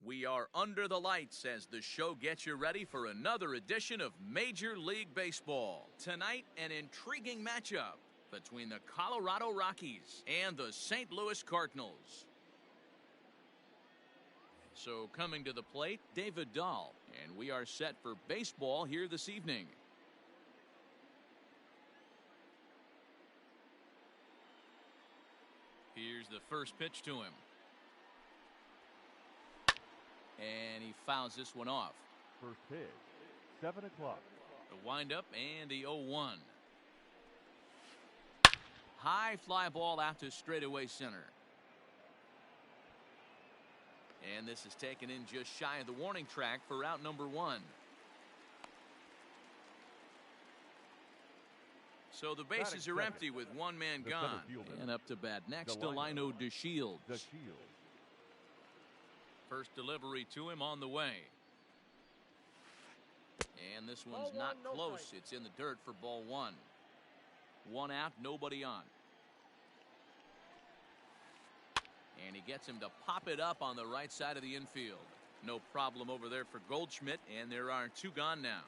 We are under the lights as the show gets you ready for another edition of Major League Baseball. Tonight, an intriguing matchup between the Colorado Rockies and the St. Louis Cardinals. So coming to the plate, David Dahl, and we are set for baseball here this evening. Here's the first pitch to him. And he fouls this one off. First pitch, 7 o'clock. The windup and the 0-1. High fly ball out to straightaway center. And this is taken in just shy of the warning track for out number 1. So the bases are empty with one man gone. And up to bat next, Delino DeShields. First delivery to him on the way. And this one's not close. It's in the dirt for ball 1. 1 out, nobody on. And he gets him to pop it up on the right side of the infield. No problem over there for Goldschmidt, and there are 2 gone now.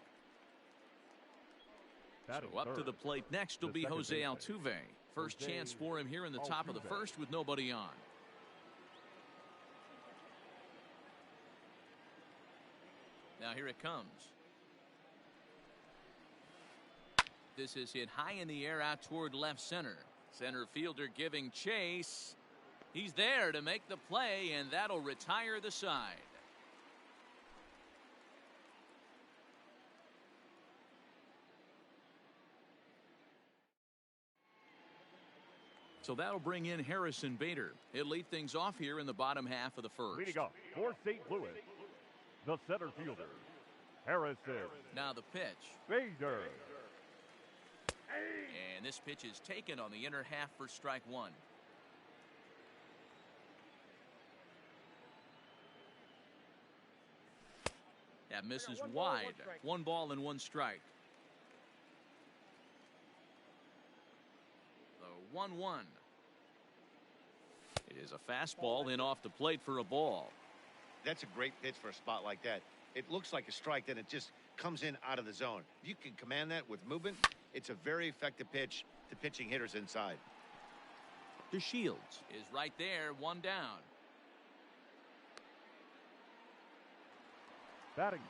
So up to the plate next will be Jose Altuve. First chance for him here in the top of the first with nobody on. Now here it comes. This is hit high in the air out toward left center. Center fielder giving chase. He's there to make the play, and that'll retire the side. So that'll bring in Harrison Bader. He'll lead things off here in the bottom half of the first. Leading off for St. Louis, the center fielder, Harrison. Now the pitch. Bader. And this pitch is taken on the inner half for strike 1. That misses wide. 1 ball and 1 strike. The 1-1. It is a fastball in off the plate for a ball. That's a great pitch for a spot like that. It looks like a strike, then it just comes in out of the zone. If you can command that with movement, it's a very effective pitch to pitching hitters inside. DeShields is right there, 1 down.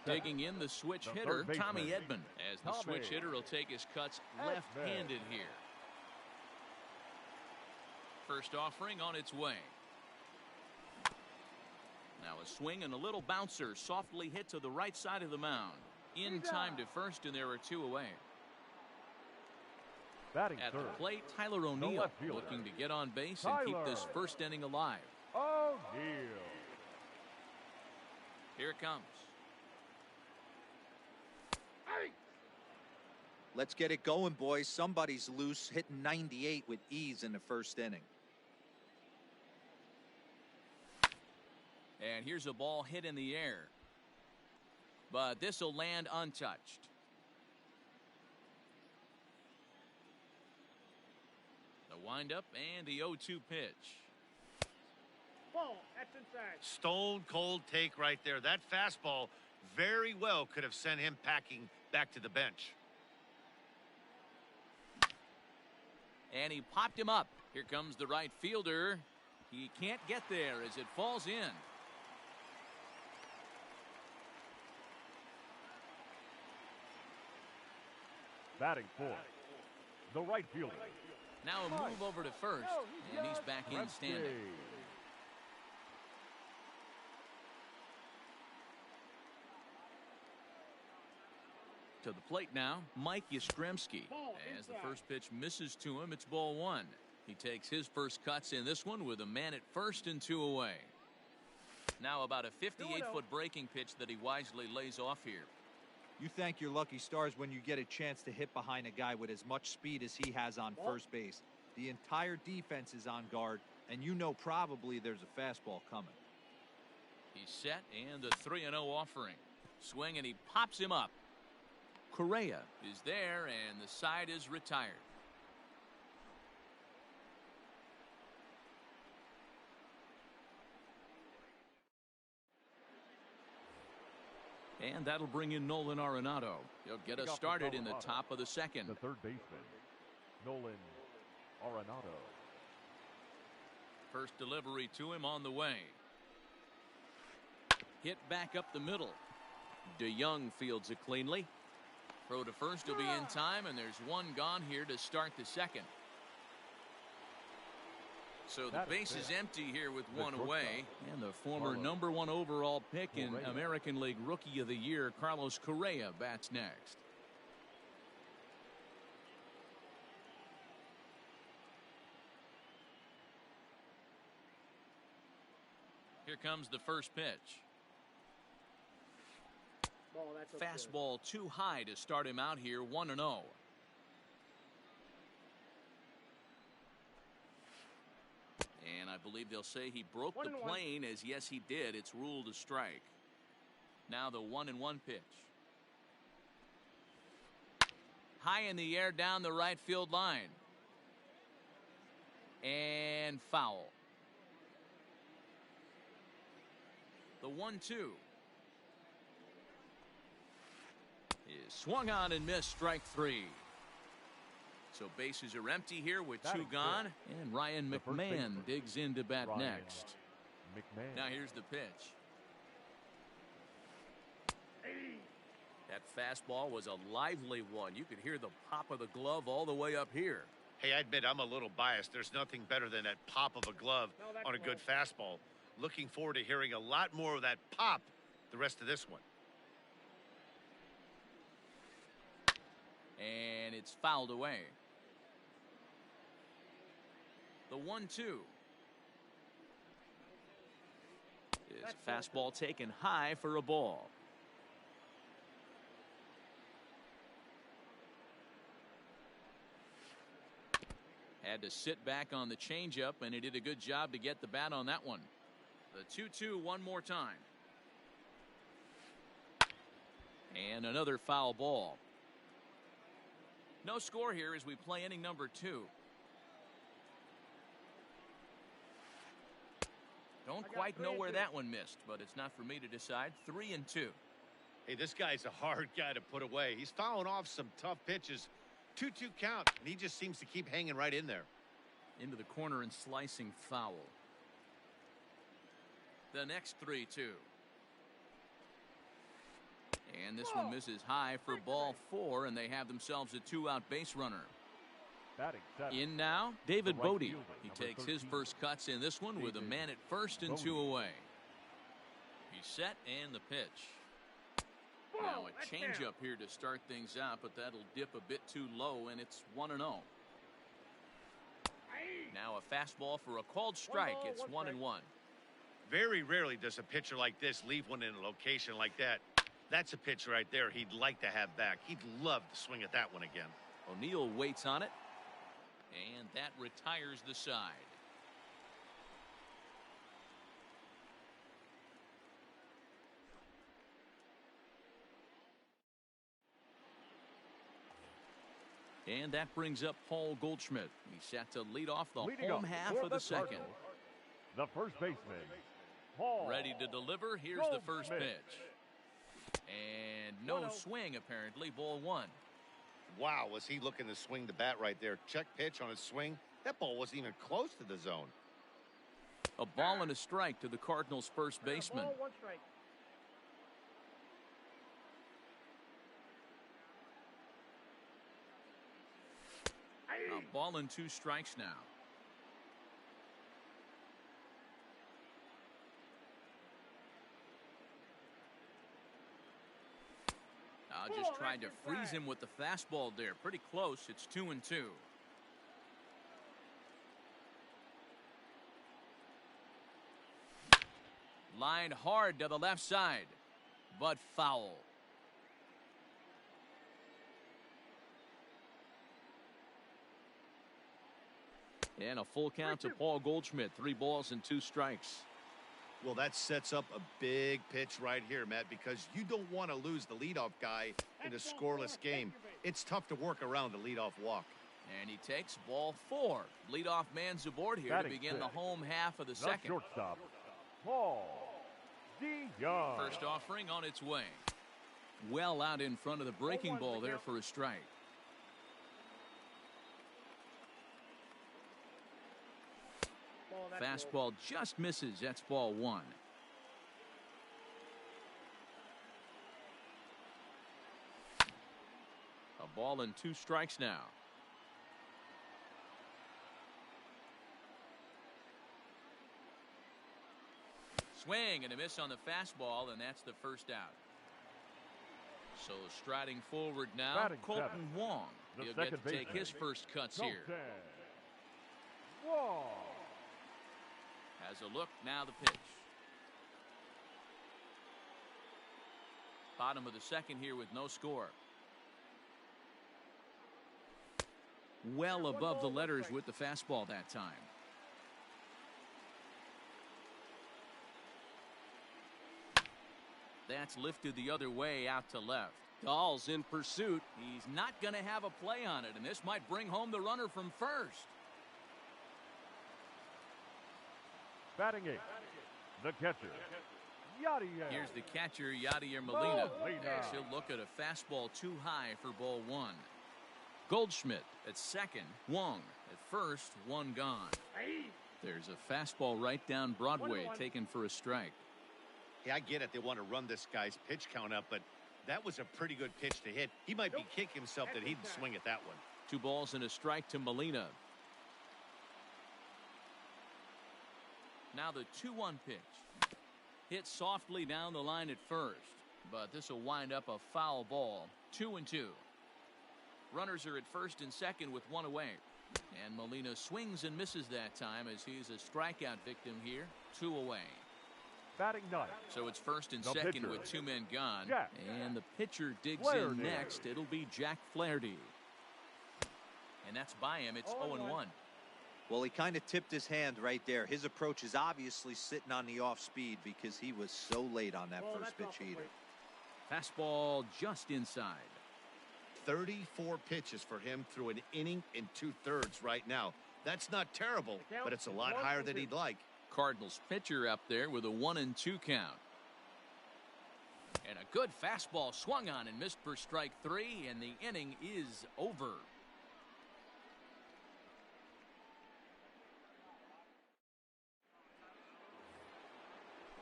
Digging in the switch hitter, Tommy Edman, as the switch hitter will take his cuts left-handed here. First offering on its way. Now a swing and a little bouncer softly hit to the right side of the mound. In time to first, and there are 2 away. At the plate, Tyler O'Neill looking to get on base and keep this first inning alive. O'Neill. Here it comes. Let's get it going, boys. Somebody's loose, hitting 98 with ease in the first inning. And here's a ball hit in the air. But this will land untouched. The windup and the 0-2 pitch. Ball, that's inside. Stone cold take right there. That fastball very well could have sent him packing back to the bench. And he popped him up. Here comes the right fielder. He can't get there as it falls in. Batting fourth, the right fielder. Now a move over to first, and he's back in standing. To the plate now, Mike Yastrzemski. As the first pitch misses to him, it's ball 1. He takes his first cuts in this one with a man at first and 2 away. Now about a 58-foot breaking pitch that he wisely lays off here. You thank your lucky stars when you get a chance to hit behind a guy with as much speed as he has on first base. The entire defense is on guard, and you know probably there's a fastball coming. He's set, and a 3-0 offering. Swing, and he pops him up. Correa is there, and the side is retired. And that'll bring in Nolan Arenado. He'll get us started in the top of the second. The third baseman, Nolan Arenado. First delivery to him on the way. Hit back up the middle. DeYoung fields it cleanly. Throw to first will be in time, and there's one gone here to start the second. So the base is empty here with one away. And the former #1 overall pick in American League Rookie of the Year, Carlos Correa, bats next. Here comes the first pitch. Ball, that's Fastball too high to start him out here, 1-0. And I believe they'll say he broke the plane, as yes he did. It's ruled a strike. Now the 1-1 pitch. High in the air down the right field line. And foul. The 1-2. Is swung on and missed, strike 3. So bases are empty here with two gone, and Ryan McMahon digs in to bat next. Now here's the pitch. That fastball was a lively one. You could hear the pop of the glove all the way up here. Hey, I admit I'm a little biased. There's nothing better than that pop of a glove on a good fastball. Looking forward to hearing a lot more of that pop the rest of this one. And it's fouled away. The 1-2. Is fastball taken high for a ball. Had to sit back on the changeup, and he did a good job to get the bat on that one. The 2-2 one more time. And another foul ball. No score here as we play inning number 2. Don't quite know where that one missed, but it's not for me to decide. 3-2. Hey, this guy's a hard guy to put away. He's fouling off some tough pitches. 2-2 count, and he just seems to keep hanging right in there. Into the corner and slicing foul. The next 3-2. And this one misses high for ball 4, and they have themselves a 2-out base runner. In now, David Bodie. He takes his first cuts in this one with a man at first and 2 away. He's set, and the pitch. Now a changeup here to start things out, but that'll dip a bit too low, and it's 1-0. Now a fastball for a called strike. It's 1-1. Very rarely does a pitcher like this leave one in a location like that. That's a pitch right there he'd like to have back. He'd love to swing at that one again. O'Neill waits on it, and that retires the side. And that brings up Paul Goldschmidt. He's set to lead off the home half of the second. The first baseman, Paul. Ready to deliver. Here's the first pitch. And no swing, apparently. Ball 1. Wow, was he looking to swing the bat right there. Check pitch on his swing. That ball wasn't even close to the zone. A ball and a strike to the Cardinals' first baseman. Ball, 1 strike. A ball and 2 strikes now. Just tried to freeze him with the fastball there. Pretty close. It's 2-2. Line hard to the left side, but foul. And a full count to Paul Goldschmidt. 3 balls and 2 strikes. Well, that sets up a big pitch right here, Matt, because you don't want to lose the leadoff guy in a scoreless game. It's tough to work around the leadoff walk. And he takes ball 4. Leadoff man's aboard here to begin the home half of the second. Shortstop, Paul DeYoung. First offering on its way. Well out in front of the breaking ball there for a strike. Fastball just misses. That's ball one. A ball and 2 strikes now. Swing and a miss on the fastball, and that's the first out. So striding forward now, Batting Colton seven, Wong. the He'll get second to take baseman, his first cuts here. Colton Wong. Has a look, now the pitch. Bottom of the second here with no score. Well above the letters with the fastball that time. That's lifted the other way out to left. Dahl's in pursuit. He's not going to have a play on it, and this might bring home the runner from first. Batting 8, the catcher, Yadier. Here's the catcher, Yadier Molina. Molina. He'll look at a fastball too high for ball one. Goldschmidt at second. Wong at first. One gone. There's a fastball right down Broadway taken for a strike. Yeah, I get it. They want to run this guy's pitch count up, but that was a pretty good pitch to hit. He might be kicking himself that he didn't swing at that one. 2 balls and a strike to Molina. Now the 2-1 pitch. Hit softly down the line at first, but this will wind up a foul ball. 2-2. Runners are at first and second with 1 away. And Molina swings and misses that time as he's a strikeout victim here. 2 away. Batting 9. So it's first and The second pitcher, with 2 men gone. Jack And the pitcher digs Flaherty. in next. It'll be Jack Flaherty. And that's by him. It's 0-1. Well, he kind of tipped his hand right there. His approach is obviously sitting on the off speed because he was so late on that first pitch either. Fastball just inside. 34 pitches for him through an inning and 2/3 right now. That's not terrible, but it's a lot higher than he'd like. Cardinals pitcher up there with a 1-2 count. And a good fastball swung on and missed for strike 3, and the inning is over.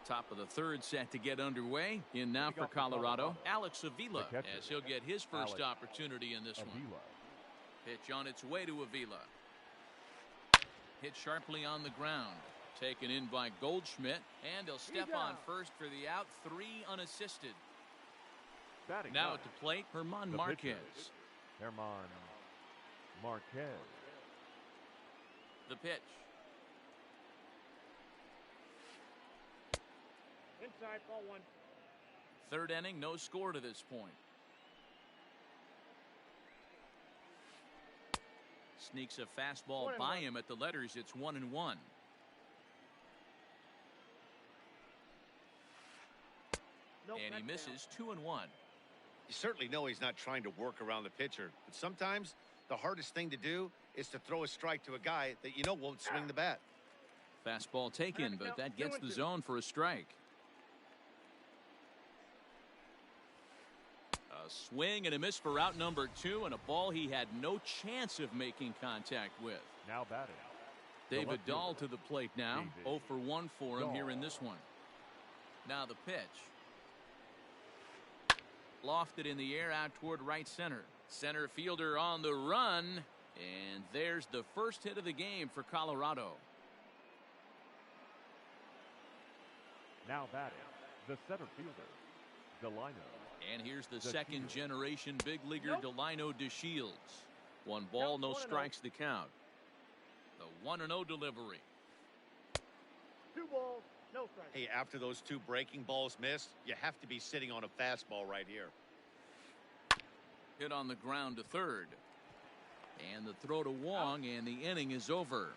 Top of the third set to get underway. In now for Colorado, Alex Avila, as he'll get his first opportunity in this one. Pitch on its way to Avila. Hit sharply on the ground. Taken in by Goldschmidt, and he'll step on first for the out. 3 unassisted. Batting Now 9, at the plate, Herman the Marquez. pitcher, Herman Marquez. The pitch. Inside, ball 1. Third inning, no score to this point. Sneaks a fastball by him at the letters. It's 1-1. And he misses 2-1. You certainly know he's not trying to work around the pitcher, but sometimes the hardest thing to do is to throw a strike to a guy that you know won't swing the bat. Fastball taken, but that gets the zone for a strike. A swing and a miss for out number 2, and a ball he had no chance of making contact with. Now batting, David Dahl to the plate now. 0 for 1 for him here in this one. Now the pitch. Lofted in the air out toward right center. Center fielder on the run. And there's the first hit of the game for Colorado. now batting, the center fielder, Delino. And here's the second generation big leaguer Delino DeShields. 1 ball, no strikes to count. The 1-0 delivery. 2 balls, no strikes. Hey, after those 2 breaking balls missed, you have to be sitting on a fastball right here. Hit on the ground to third. And the throw to Wong, and the inning is over.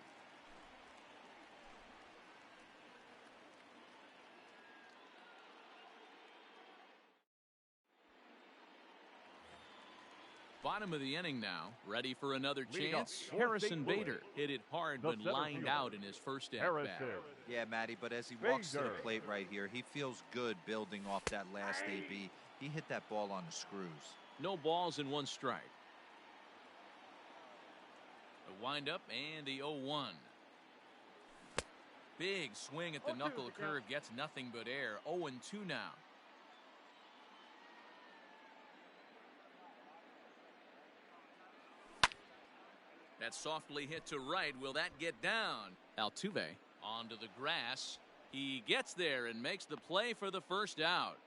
Bottom of the inning now. Ready for another chance. Harrison Bader hit it hard, but lined out in his first at bat. Yeah, Matty, but as he walks to the plate right here, he feels good building off that last AB. He hit that ball on the screws. No balls and 1 strike. The windup and the 0-1. Big swing at the knuckle curve, gets nothing but air. 0-2 now. That's softly hit to right. Will that get down? Altuve onto the grass. He gets there and makes the play for the first out.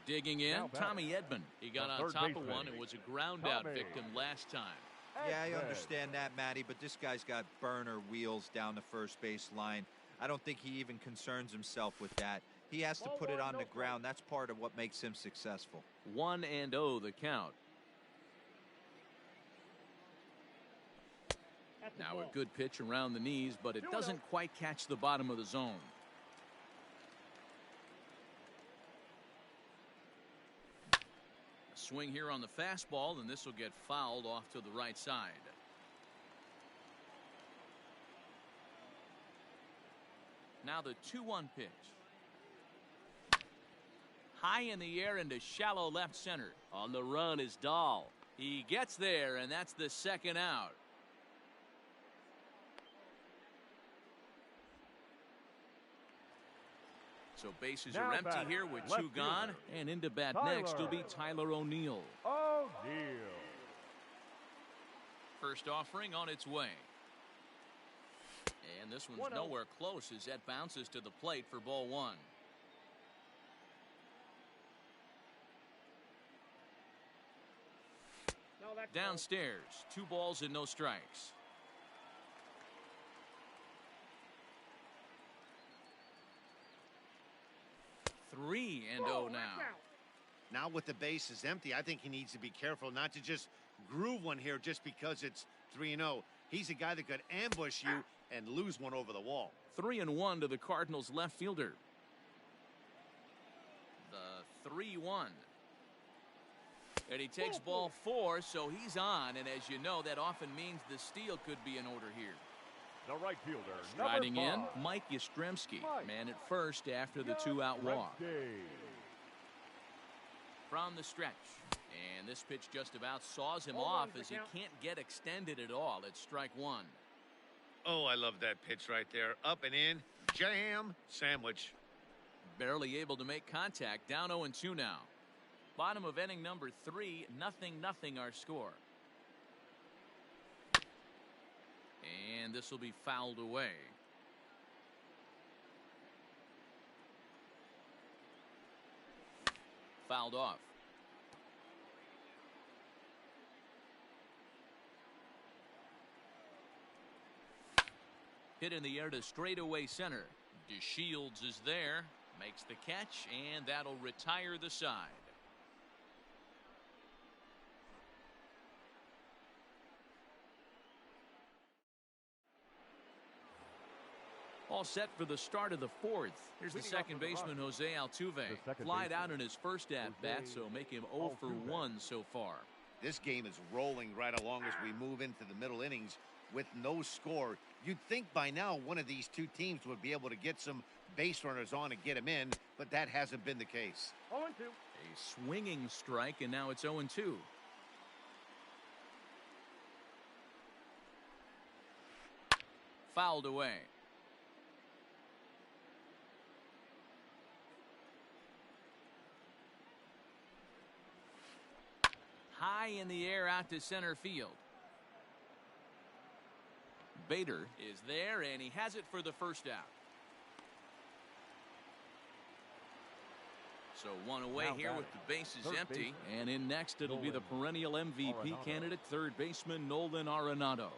Digging in, Tommy Edman. He got on top of one and was a ground out victim last time. Yeah, I understand that, Matty, but this guy's got burner wheels down the first base line. I don't think he even concerns himself with that. He has to put it on the ground. That's part of what makes him successful. 1-0 the count. Now a good pitch around the knees, but it doesn't quite catch the bottom of the zone. A swing here on the fastball, and this will get fouled off to the right side. Now the 2-1 pitch. High in the air into shallow left center. On the run is Dahl. He gets there, and that's the second out. So bases are empty here with 2 gone, and into bat next will be Tyler O'Neill. First offering on its way. And this one's nowhere close as that bounces to the plate for ball 1. Downstairs, 2 balls and no strikes. 3-0 now. Now with the bases empty, I think he needs to be careful not to just groove one here just because it's 3-0. He's a guy that could ambush you and lose one over the wall. 3-1 to the Cardinals left fielder. The 3-1. And he takes ball 4, so he's on. And as you know, that often means the steal could be in order here. The right fielder, striding in, Mike Yastrzemski, man at first after the 2-out walk. From the stretch, and this pitch just about saws him off as he can't get extended at all. It's strike 1. Oh, I love that pitch right there. Up and in, jam, sandwich. Barely able to make contact, down 0-2 now. Bottom of inning number 3, 0-0 our score. And this will be fouled away. Fouled off. Hit in the air to straightaway center. DeShields is there, makes the catch, and that'll retire the side. All set for the start of the 4th. Here's the second baseman, Jose Altuve. Flied out in his first at-bat, so make him 0 for 1 so far. This game is rolling right along as we move into the middle innings with no score. You'd think by now one of these 2 teams would be able to get some base runners on and get them in, but that hasn't been the case. 0-2. A swinging strike, and now it's 0-2. Fouled away. High in the air out to center field. Bader is there, and he has it for the first out. So 1 away here with the bases empty. And in next, it'll be the perennial MVP candidate, third baseman Nolan Arenado.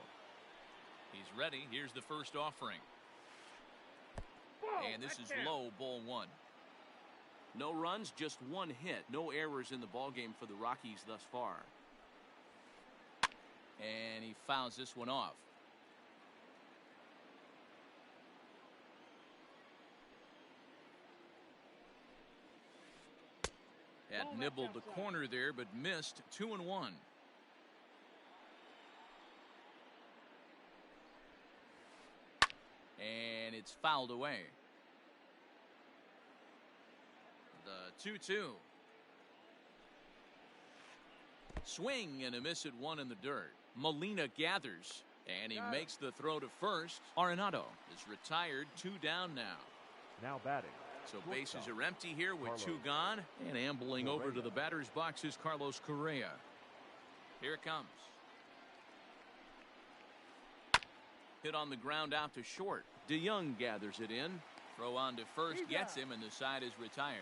He's ready. Here's the first offering. And this is low, ball 1. No runs, just 1 hit. No errors in the ballgame for the Rockies thus far. And he fouls this one off. Had nibbled the corner there, but missed. 2-1. And it's fouled away. 2-2. Swing and a miss at one in the dirt. Molina gathers, and he makes the throw to first. Arenado is retired, 2 down now. Now batting. So bases are empty here with 2 gone, and ambling over to the batter's box is Carlos Correa. Here it comes. Hit on the ground out to short. DeYoung gathers it in. Throw on to first, gets him, and the side is retired.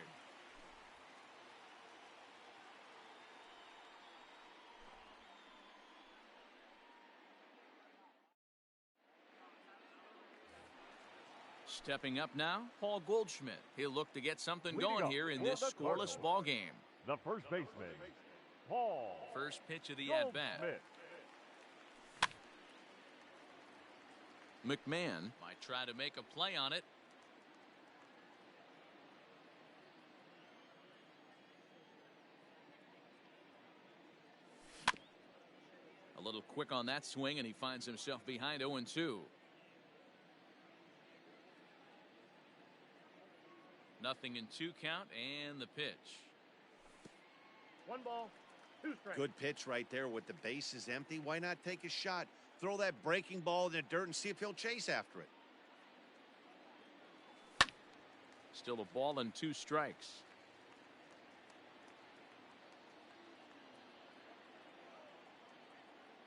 Stepping up now, Paul Goldschmidt. He'll look to get something going here in this scoreless ball game. The first baseman, Paul. First pitch of the at-bat. McMahon might try to make a play on it. A little quick on that swing, and he finds himself behind 0-2. Nothing in 2 count, and the pitch. 1 ball, 2 strikes. Good pitch right there with the bases empty. Why not take a shot? Throw that breaking ball in the dirt and see if he'll chase after it. Still a ball and 2 strikes.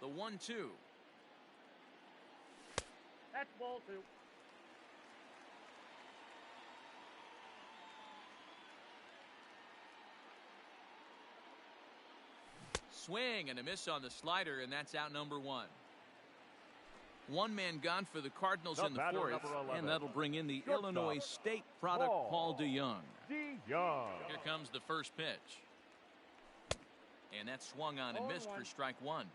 The 1-2. That's ball 2. Swing and a miss on the slider, and that's out number 1. 1 man gone for the Cardinals in the 4th, and that'll bring in the Illinois State product, Paul DeYoung. Here comes the first pitch. And that swung on and missed for strike 1.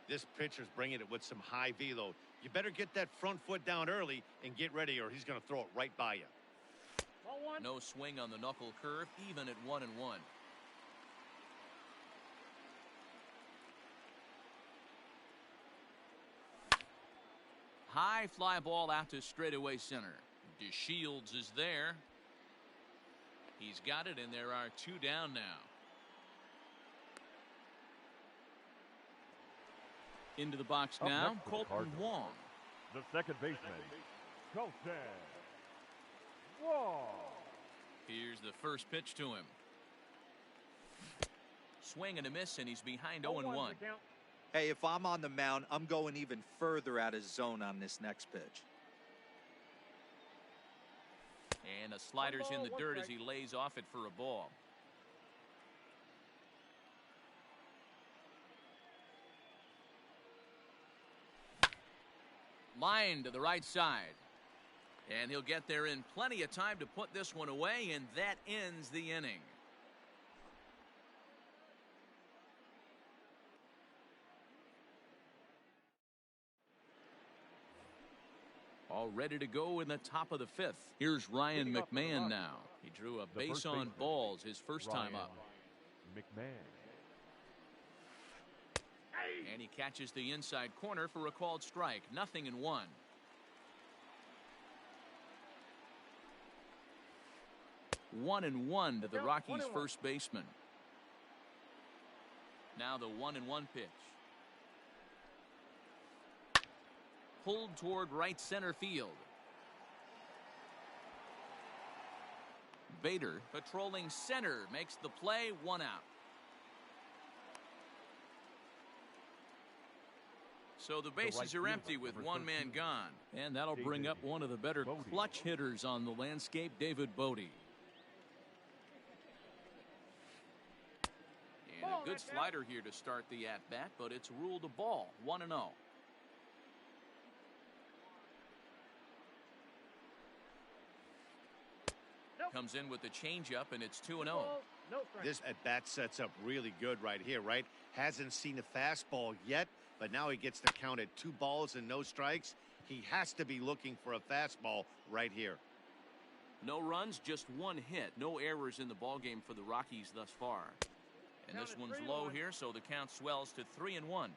This pitcher's bringing it with some high velo. You better get that front foot down early and get ready, or he's going to throw it right by you. Ball 1. No swing on the knuckle curve, even at 1-1. High fly ball out to straightaway center. DeShields is there. He's got it, and there are 2 down now. Into the box now, Colton Wong. The second baseman, Colton Wong. Here's the first pitch to him. Swing and a miss, and he's behind 0-1. Hey, if I'm on the mound, I'm going even further out of zone on this next pitch. And a slider's in the dirt as he lays off it for a ball. Line to the right side. And he'll get there in plenty of time to put this one away, and that ends the inning. All ready to go in the top of the 5th. Here's Ryan McMahon now. He drew a base on balls his first time up. McMahon. And he catches the inside corner for a called strike. 0-1. One and one to the Rockies' first baseman. Now the 1-1 pitch. Pulled toward right center field. Bader patrolling center makes the play. 1 out. So the bases are empty with 1 man gone. And that'll bring up one of the better clutch hitters on the landscape, David Bodie. And a good slider here to start the at-bat, but it's ruled a ball. 1-0. Comes in with the changeup, and it's 2-0. This at-bat sets up really good right here, right? Hasn't seen a fastball yet, but now he gets to count at 2 balls and no strikes. He has to be looking for a fastball right here. No runs, just 1 hit. No errors in the ballgame for the Rockies thus far. And this one's low here, so the count swells to 3-1.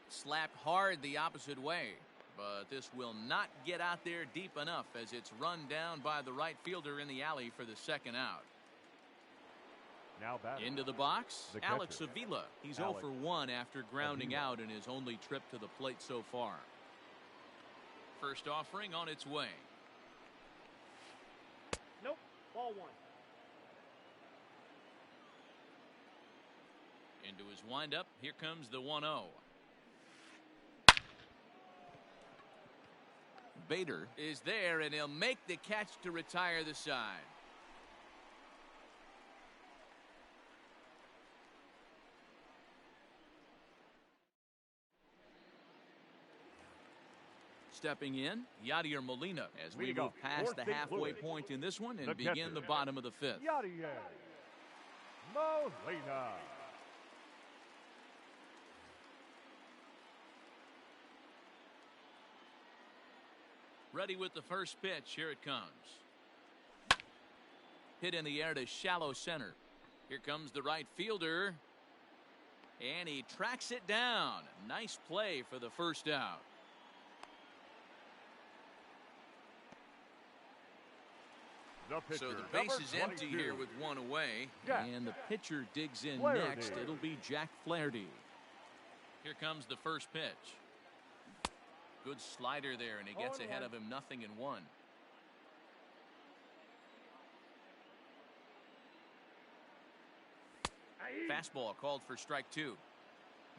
Slapped hard the opposite way. But this will not get out there deep enough as it's run down by the right fielder in the alley for the second out. Now batting. Into the box, The Alex catcher, Avila. He's Alex 0 for 1 after grounding Avila. out in his only trip to the plate so far. First offering on its way. Nope. Ball 1. Into his windup. Here comes the 1-0. Bader is there, and he'll make the catch to retire the side. Stepping in, Yadier Molina as we Leading move off, past the fourth halfway Louis. point in this one and The begin catcher, the bottom of the fifth. Yadier Molina. Ready with the first pitch. Here it comes. Hit in the air to shallow center. Here comes the right fielder. And he tracks it down. Nice play for the first out. The pitcher, So the base number is empty 22. here with one away. Jack And the pitcher digs in Flaherty. next. It'll be Jack Flaherty. Here comes the first pitch. Good slider there, and he gets On ahead one. of him 0-1. Fastball called for strike 2.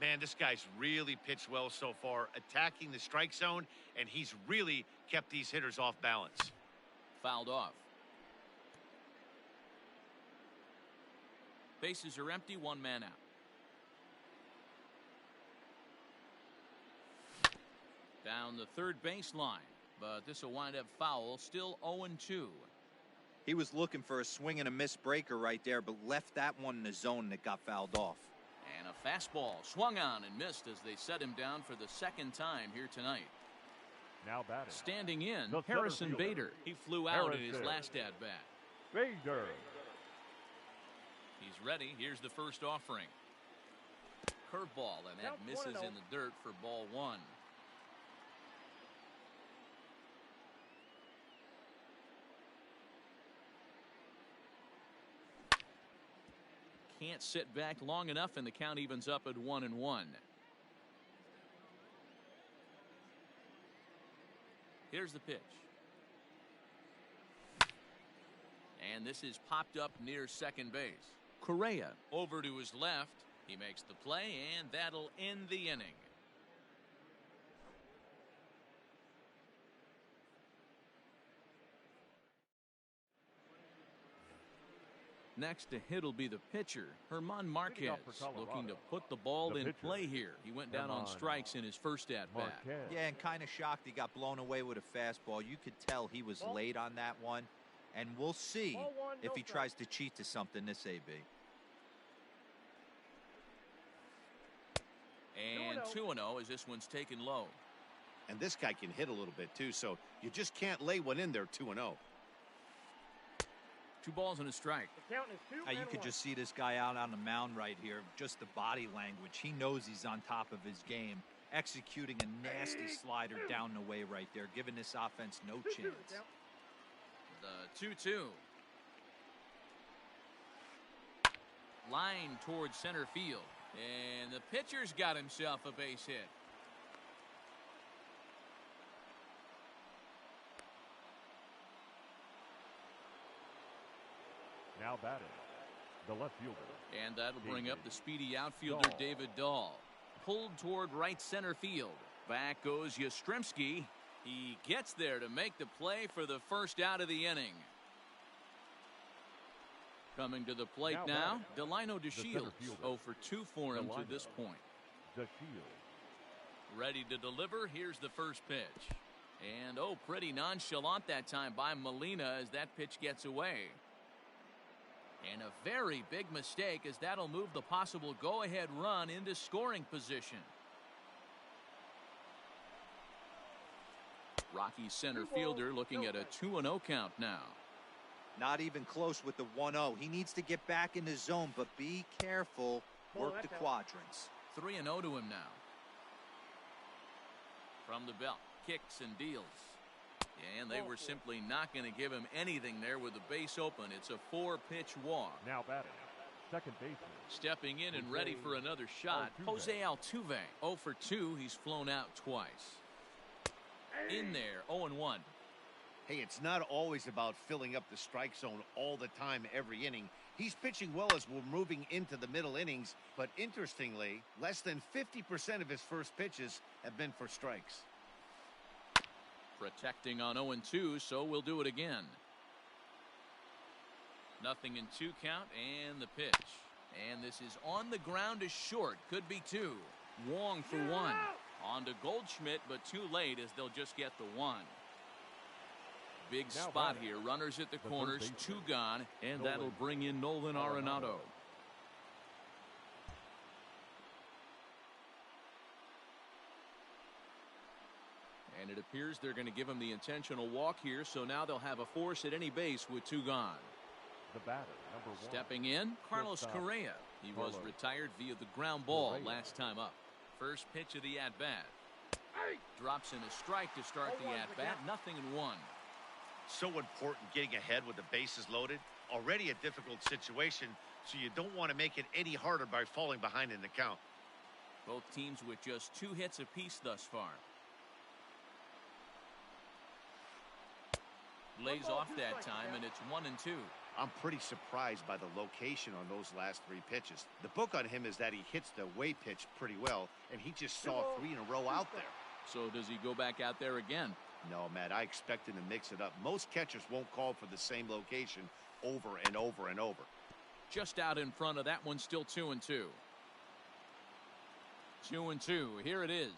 Man, this guy's really pitched well so far, attacking the strike zone, and he's really kept these hitters off balance. Fouled off. Bases are empty, one man out. Down the third baseline, but this will wind up foul, still 0-2. He was looking for a swing and a miss breaker right there, but left that one in the zone that got fouled off. And a fastball swung on and missed as they set him down for the second time here tonight. Now batting. Standing in, The center Harrison fielder, Bader. He flew out in his Harrison last at-bat. Bader. He's ready. Here's the first offering. Curveball, and that Count misses 1-0. in the dirt for ball 1. Can't sit back long enough, and the count evens up at 1-1. Here's the pitch. And this is popped up near second base. Correa over to his left. He makes the play, and that'll end the inning. Next to hit will be the pitcher, German Marquez, off for Colorado. looking to put the ball The in pitcher, play here. He went down on German strikes in his first at-bat. Marquez. Yeah, and kind of shocked he got blown away with a fastball. You could tell he was Ball. late on that one. And we'll see Ball 1, if no he strike. tries to cheat to something this AB. And 2-0. 2-0 as this one's taken low. And this guy can hit a little bit, too, so you just can't lay one in there 2-0. 2 balls and a strike. The count is 2 You and could 1. just see this guy out on the mound right here. Just the body language. He knows he's on top of his game. Executing a nasty slider down the way right there. Giving this offense no 2-2 chance. the count. The 2-2. Line towards center field. And the pitcher's got himself a base hit. Now batting. The left fielder. And that'll bring up the speedy outfielder Dahl. David Dahl. Pulled toward right center field. Back goes Yastrzemski. He gets there to make the play for the first out of the inning. Coming to the plate Now now, Delino center DeShields. fielder. 0 for 2 for him to Delino. this point. The shield. Ready to deliver. Here's the first pitch. And pretty nonchalant that time by Molina as that pitch gets away. And a very big mistake as that'll move the possible go-ahead run into scoring position. Rocky center 2 balls, fielder looking no at a strikes. 2-0 count now. Not even close with the 1-0. He needs to get back in the zone, but be careful. Ball, Work the that's out. quadrants. 3-0 to him now. From the belt, kicks and deals. And they were simply not going to give him anything there with the base open. It's a 4-pitch walk. Now batting, second baseman. Stepping in and ready for another shot, Jose Altuve. 0 for 2. He's flown out twice. In there, 0-1. Hey, it's not always about filling up the strike zone all the time every inning. He's pitching well as we're moving into the middle innings, but interestingly, less than 50% of his first pitches have been for strikes. Protecting on 0-2, so we'll do it again. 0-2 count, and the pitch. And this is on the ground to short. Could be 2. Wong for 1. On to Goldschmidt, but too late as they'll just get the 1. Big spot here. Runners at the corners, 2 gone, and that'll bring in Nolan Arenado. And it appears they're going to give him the intentional walk here, so now they'll have a force at any base with 2 gone. The batter, number 1. Stepping in, Carlos Correa. He was retired via the ground ball last time up. First pitch of the at-bat. Drops in a strike to start the at-bat. 0-1. So important getting ahead with the bases loaded. Already a difficult situation, so you don't want to make it any harder by falling behind in the count. Both teams with just 2 hits apiece thus far. Lays off that time, and it's 1-2. I'm pretty surprised by the location on those last 3 pitches. The book on him is that he hits the away pitch pretty well, and he just saw 3 in a row out there. So does he go back out there again? No, Matt, I expect him to mix it up. Most catchers won't call for the same location over and over and over. Just out in front of that one, still 2-2. 2-2, here it is.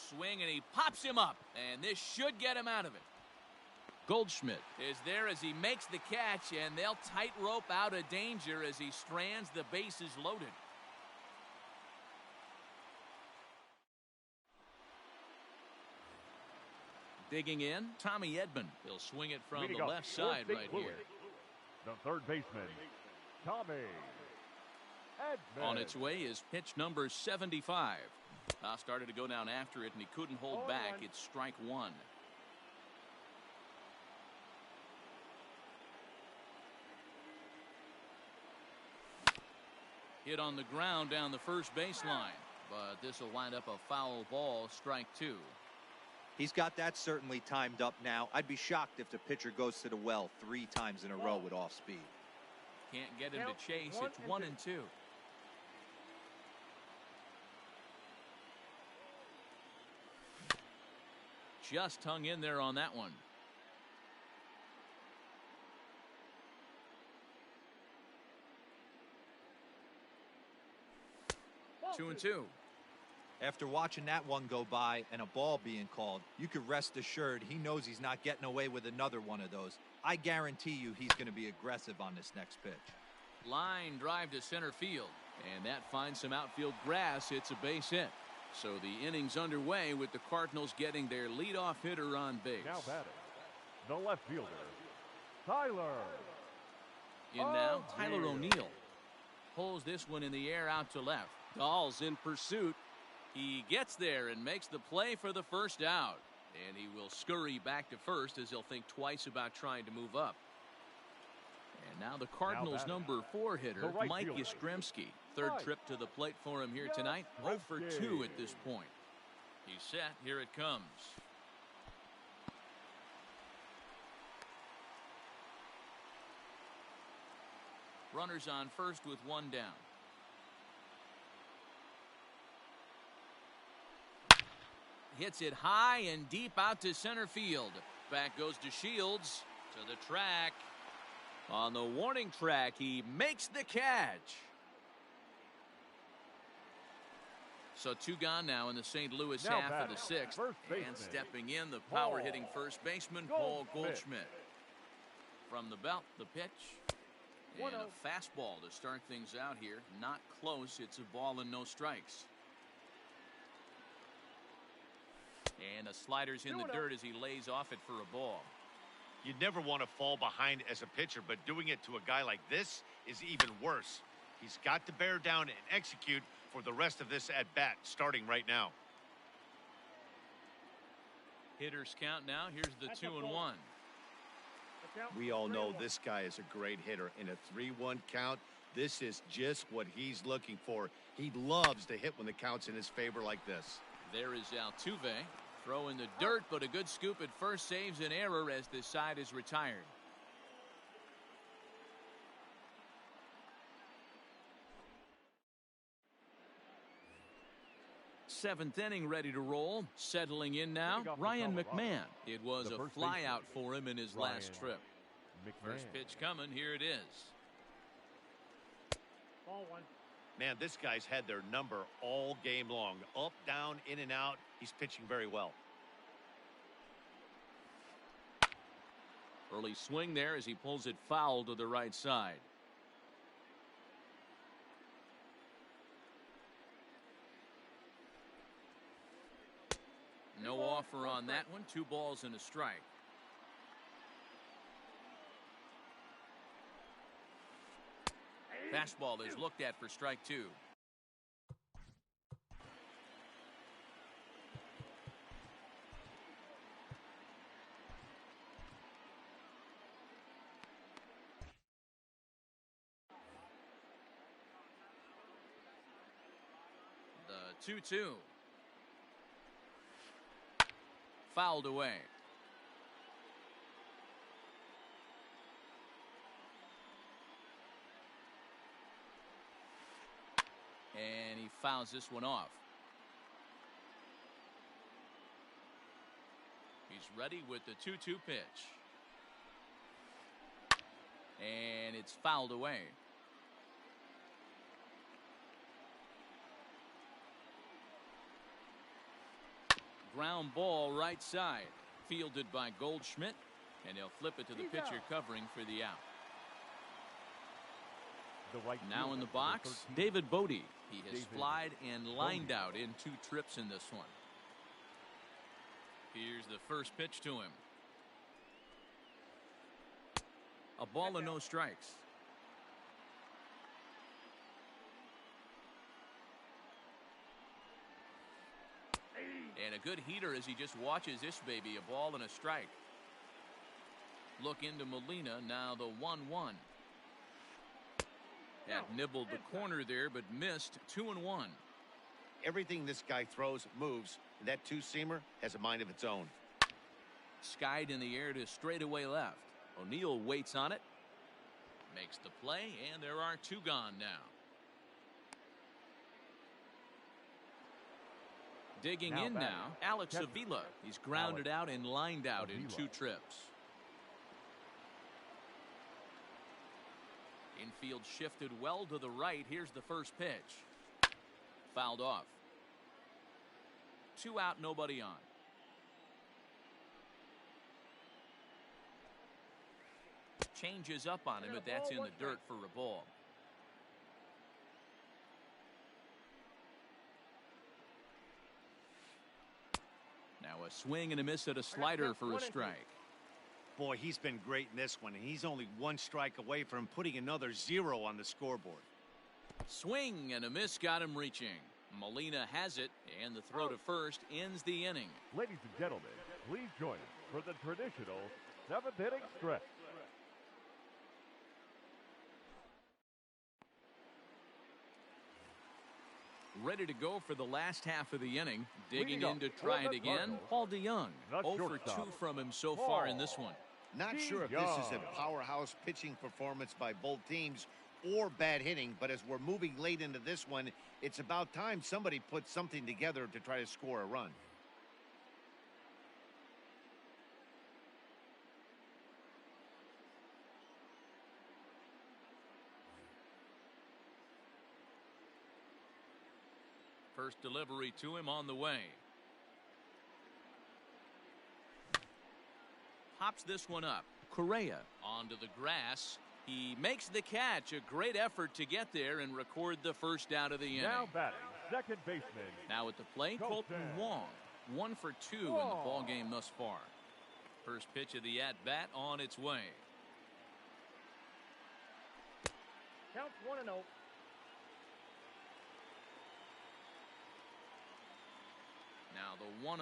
Swing, and he pops him up, and this should get him out of it. Goldschmidt is there as he makes the catch, and they'll tightrope out of danger as he strands the bases loaded. Digging in, Tommy Edman. He'll swing it from the left side right here. The third baseman, Tommy Edman. On its way is pitch number 75. Started to go down after it, and he couldn't hold back. It's strike 1. Hit on the ground down the first baseline, but this will wind up a foul ball, strike 2. He's got that certainly timed up now. I'd be shocked if the pitcher goes to the well 3 times in a row with off speed. Can't get him to chase. It's 1-2. Just hung in there on that one. Two and two. After watching that one go by and a ball being called, you could rest assured he knows he's not getting away with another one of those. I guarantee you he's going to be aggressive on this next pitch. Line drive to center field, and that finds some outfield grass. It's a base hit. So the inning's underway with the Cardinals getting their leadoff hitter on base. Now batting, the left fielder, Tyler. In now, Tyler O'Neill pulls this one in the air out to left. Dahl's in pursuit. He gets there and makes the play for the first out. And he will scurry back to first as he'll think twice about trying to move up. And now the Cardinals' number 4 hitter, Mike Yastrzemski. Third trip to the plate for him here tonight. 0 for 2 at this point. He's set. Here it comes. Runners on first with 1 down. Hits it high and deep out to center field. Back goes to Shields to the track. On the warning track, he makes the catch. So 2 gone now in the St. Louis half of the 6th. And stepping in, the power-hitting first baseman, Paul Goldschmidt. From the belt, the pitch. And a fastball to start things out here. Not close. It's a ball and no strikes. And a slider's in the dirt as he lays off it for a ball. You'd never want to fall behind as a pitcher, but doing it to a guy like this is even worse. He's got to bear down and execute for the rest of this at-bat, starting right now. Hitters count now. Here's the That's a 2-1. ball. The count, We all know 3-1. this guy is a great hitter. In a 3-1 count, this is just what he's looking for. He loves to hit when the count's in his favor like this. There is Altuve. Throw in the dirt, but a good scoop at first saves an error as the side is retired. Seventh inning ready to roll. Settling in now, Ryan McMahon. It was a flyout for him in his last trip. First pitch coming. Here it is. Ball 1. Man, this guy's had their number all game long. Up, down, in and out. He's pitching very well. Early swing there as he pulls it foul to the right side. No offer on that one. 2 balls and a strike. Fastball is looked at for strike 2. The 2-2. Fouled away. And he fouls this one off. He's ready with the 2-2 pitch. And it's fouled away. Ground ball right side. Fielded by Goldschmidt. And he'll flip it to the pitcher covering for the out. Now in the box, David Bodie. He has flied and lined out in 2 trips in this one. Here's the first pitch to him. A ball and no strikes. And a good heater as he just watches this baby. A ball and a strike. Look into Molina. Now the 1-1. That nibbled the corner there, but missed. 2-1. Everything this guy throws moves. And that 2-seamer has a mind of its own. Skied in the air to straightaway left. O'Neill waits on it. Makes the play, and there are 2 gone now. Digging in now, Alex Avila. He's grounded out and lined out in 2 trips. Infield shifted well to the right. Here's the first pitch. Fouled off. 2 out, nobody on. Changes up on him, but that's in the dirt for a ball. Now a swing and a miss at a slider for a strike. Boy, he's been great in this one, and he's only 1 strike away from putting another 0 on the scoreboard. Swing and a miss got him reaching. Molina has it, and the throw to first ends the inning. Ladies and gentlemen, please join us for the traditional 7th inning stretch. Ready to go for the last half of the inning. Digging in to try it again, Paul DeYoung. 0 for 2 from him so far in this one. Not sure if this is a powerhouse pitching performance by both teams or bad hitting, but as we're moving late into this one, it's about time somebody put something together to try to score a run. First delivery to him on the way. Pops this one up. Correa onto the grass. He makes the catch. A great effort to get there and record the first out of the inning. Now batting, second baseman. Now at the plate, Colton Wong. 1 for 2 in the ball game thus far. First pitch of the at-bat on its way. Counts 1-0. Now the 1-0.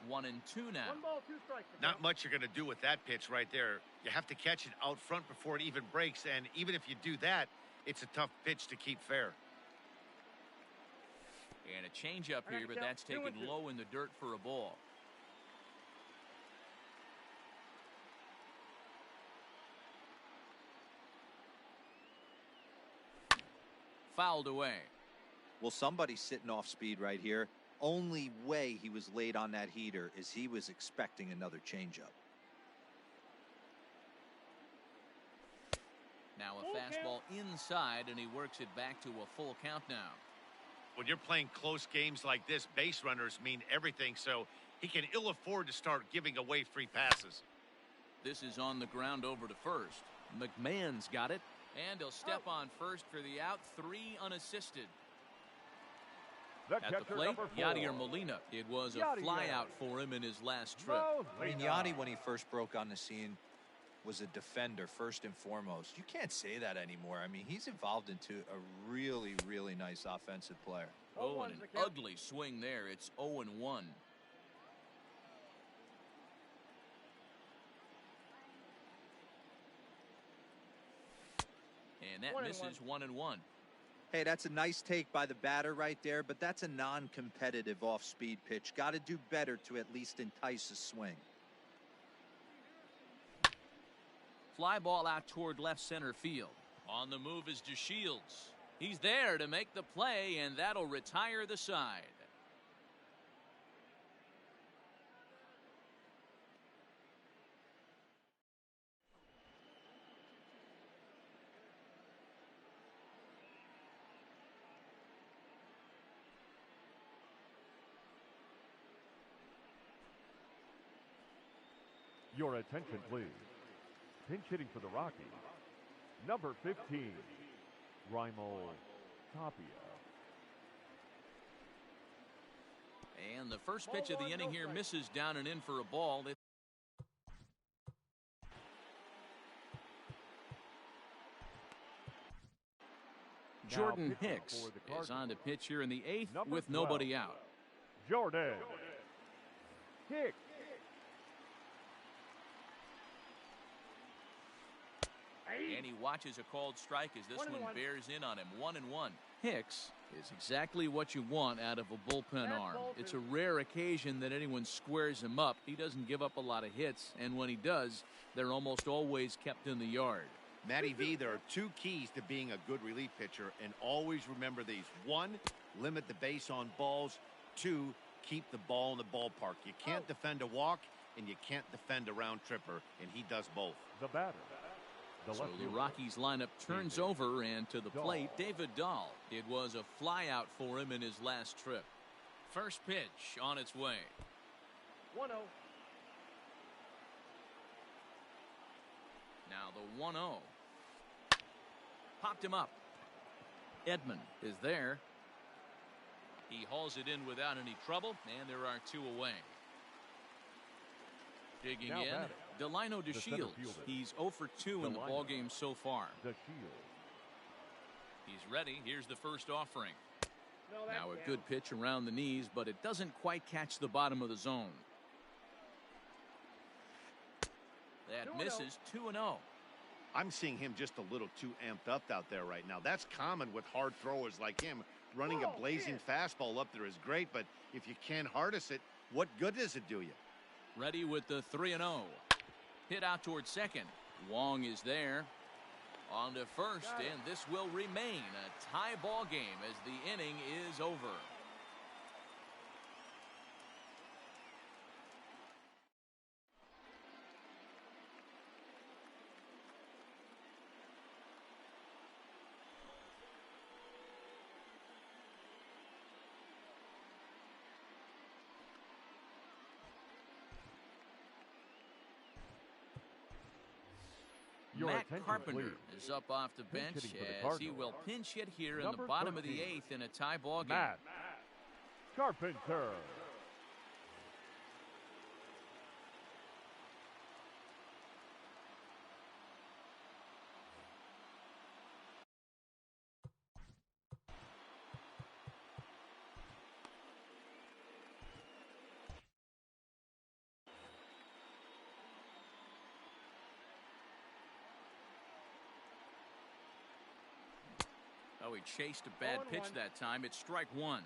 One and two now. 1 ball, 2 strikes. Not much you're going to do with that pitch right there. You have to catch it out front before it even breaks, and even if you do that, it's a tough pitch to keep fair. And a changeup here, but that's taken low in the dirt for a ball. Fouled away. Well, somebody's sitting off speed right here. Only way he was late on that heater is he was expecting another changeup. Now a fastball inside, and he works it back to a full count now. When you're playing close games like this, base runners mean everything, so he can ill afford to start giving away free passes. This is on the ground over to first. McMahon's got it, and he'll step on first for the out, 3 unassisted. At the plate, Yadier Molina. It was a flyout for him in his last trip. I mean, Yadi, when he first broke on the scene, was a defender first and foremost. You can't say that anymore. I mean, he's evolved into a really, really nice offensive player. Oh, and an ugly swing there. It's 0-1. And that misses 1-1. Hey, that's a nice take by the batter right there, but that's a non-competitive off-speed pitch. Got to do better to at least entice a swing. Fly ball out toward left center field. On the move is DeShields. He's there to make the play, and that'll retire the side. Your attention, please. Pinch hitting for the Rockies, number 15, Raimel Tapia. And the first pitch of the inning here misses down and in for a ball. Jordan Hicks is on to pitch here in the 8th number with 12, nobody out. Jordan Hicks. And he watches a called strike as this one bears in on him. 1-1. Hicks is exactly what you want out of a bullpen arm. It's a rare occasion that anyone squares him up. He doesn't give up a lot of hits, and when he does, they're almost always kept in the yard. Matty V, there are 2 keys to being a good relief pitcher, and always remember these. 1, limit the base on balls. 2, keep the ball in the ballpark. You can't defend a walk, and you can't defend a round tripper, and he does both. The batter. So the Rockies lineup turns over, and to the plate, David Dahl. It was a flyout for him in his last trip. First pitch on its way. 1-0. Now the 1-0. Popped him up. Edman is there. He hauls it in without any trouble, and there are 2 away. Digging Now in, batting, Delino DeShields. He's 0 for 2 in the ballgame so far. He's ready. Here's the first offering. Now a good pitch around the knees, but it doesn't quite catch the bottom of the zone. That misses. 2-0. I'm seeing him just a little too amped up out there right now. That's common with hard throwers like him. Running a blazing fastball up there is great, but if you can't harness it, what good does it do you? Ready with the 3-0. Hit out towards second. Wong is there. On to first, and this will remain a tie ball game as the inning is over. Matt Carpenter is up off the bench as he will pinch hit here in the bottom of the 8th in a tie ball game. Matt Carpenter. he chased a bad pitch that time. It's strike one.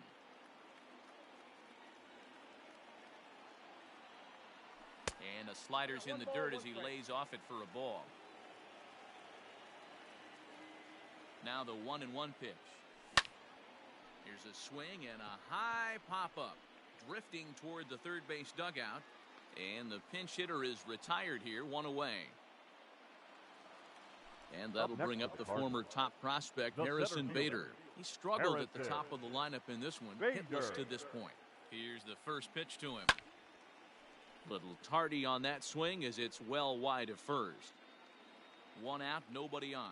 And the slider's in the dirt as he lays off it for a ball. Now the 1-1 pitch. Here's a swing and a high pop-up. Drifting toward the third base dugout. And the pinch hitter is retired here, one away. And that'll bring up the former top prospect, Harrison Bader. He struggled at the top of the lineup in this one, hitless to this point. Here's the first pitch to him. Little tardy on that swing as it's well wide of first. One out, nobody on.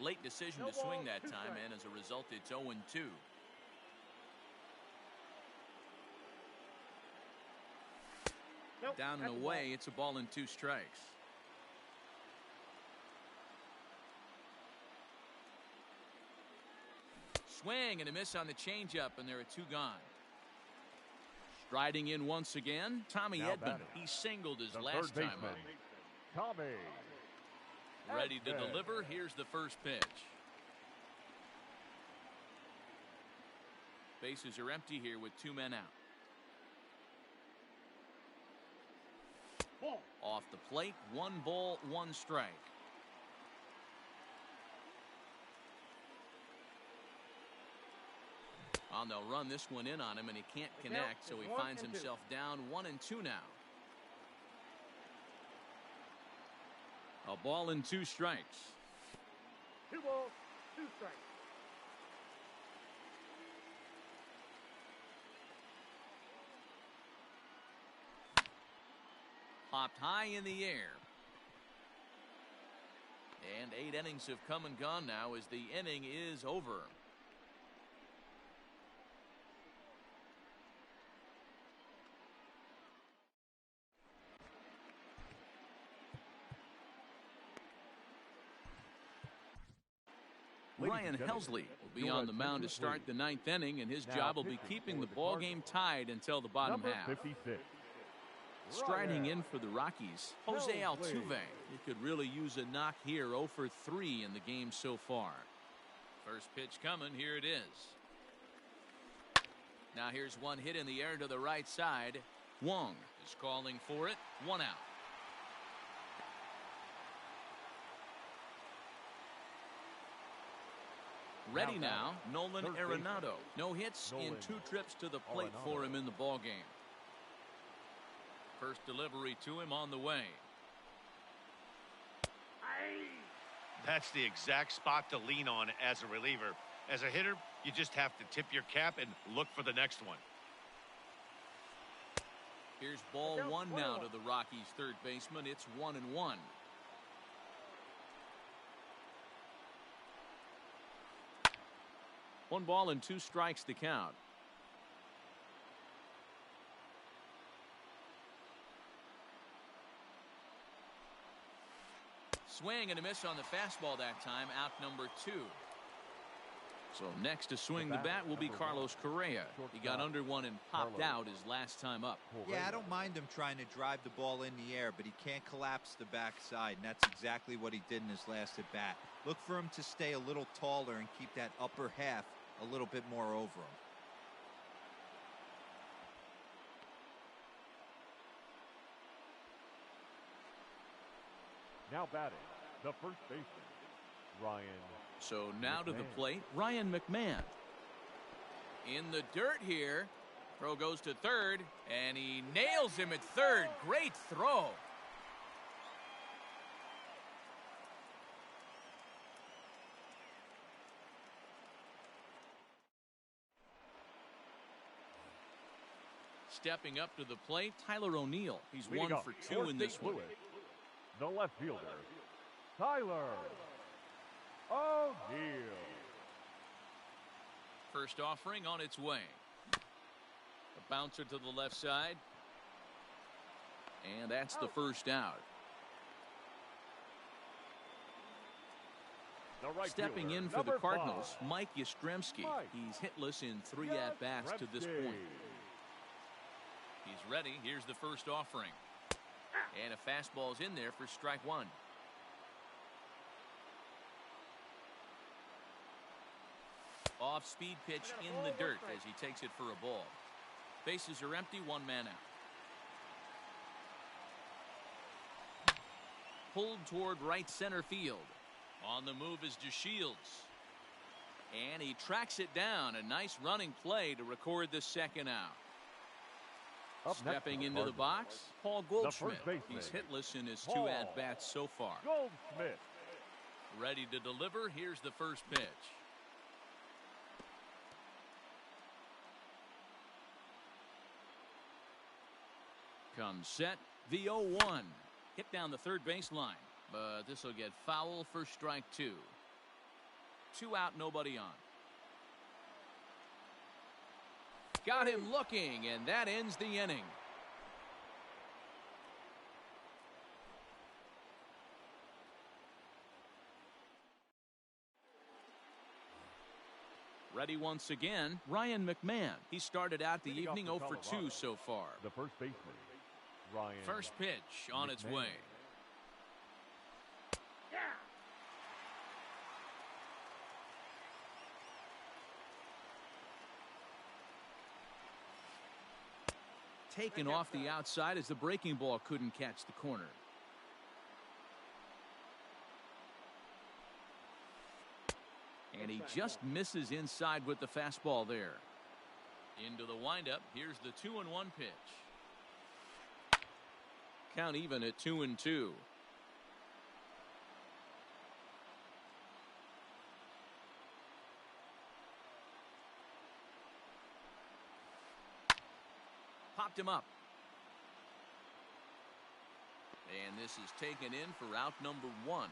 Late decision to swing that time, and as a result, it's 0-2. Down and away, it's a ball and 2 strikes. Swing and a miss on the changeup, and there are 2 gone. Striding in once again, Tommy Edman. He singled his last time up. Tommy. Ready to deliver. Here's the first pitch. Bases are empty here with 2 men out. Off the plate, 1 ball, 1 strike. Well, they'll run this one in on him, and he can't connect, so he finds himself down 1-2 now. A ball and 2 strikes. 2 balls, 2 strikes. Popped high in the air. And 8 innings have come and gone now as the inning is over. Ryan Helsley will be on the mound to start the 9th inning, and his job will be keeping the ball game tied until the bottom half. 56. Striding in for the Rockies, Jose Altuve. He could really use a knock here. 0 for 3 in the game so far. First pitch coming. Here it is. Now here's one hit in the air to the right side. Wong is calling for it. 1 out. Ready now, Nolan Arenado. No hits in 2 trips to the plate for him in the ball game. First delivery to him on the way. That's the exact spot to lean on as a reliever. As a hitter, you just have to tip your cap and look for the next one. Here's ball 1 now to the Rockies' third baseman. It's 1-1. One ball and 2 strikes to count. Swing and a miss on the fastball that time. Out number 2. So next to swing the bat will be Carlos Correa. He got under one and popped out his last time up. Yeah, I don't mind him trying to drive the ball in the air, but he can't collapse the backside, and that's exactly what he did in his last at bat. Look for him to stay a little taller and keep that upper half a little bit more over him. Now batting, the first baseman, Ryan. So now to the plate, Ryan McMahon. In the dirt here. Throw goes to third, and he nails him at third. Great throw. Stepping up to the plate, Tyler O'Neill. He's 1 for 2 in this one. The left fielder, Tyler O'Neill. First offering on its way. A bouncer to the left side. And that's the first out. Stepping in for the Cardinals, Mike Yastrzemski. He's hitless in 3 at-bats to this point. He's ready. Here's the first offering. And a fastball's in there for strike 1. Off-speed pitch in the dirt as he takes it for a ball. Bases are empty, one man out. Pulled toward right center field. On the move is DeShields. And he tracks it down. A nice running play to record the second out. Stepping into the box, Paul Goldschmidt. He's hitless in his 2 at-bats so far. Goldschmidt. Ready to deliver. Here's the first pitch. Comes set. The 0-1. Hit down the third base line. But this will get foul for strike 2. 2 out, nobody on. Got him looking, and that ends the inning. Ready once again, Ryan McMahon. He started out the evening 0 for 2 so far. The first baseman, Ryan. First pitch on its way. Taken off the outside as the breaking ball couldn't catch the corner. And he just misses inside with the fastball there. Into the windup. Here's the 2-1 pitch. Count even at 2-2. Popped him up. And this is taken in for out number 1.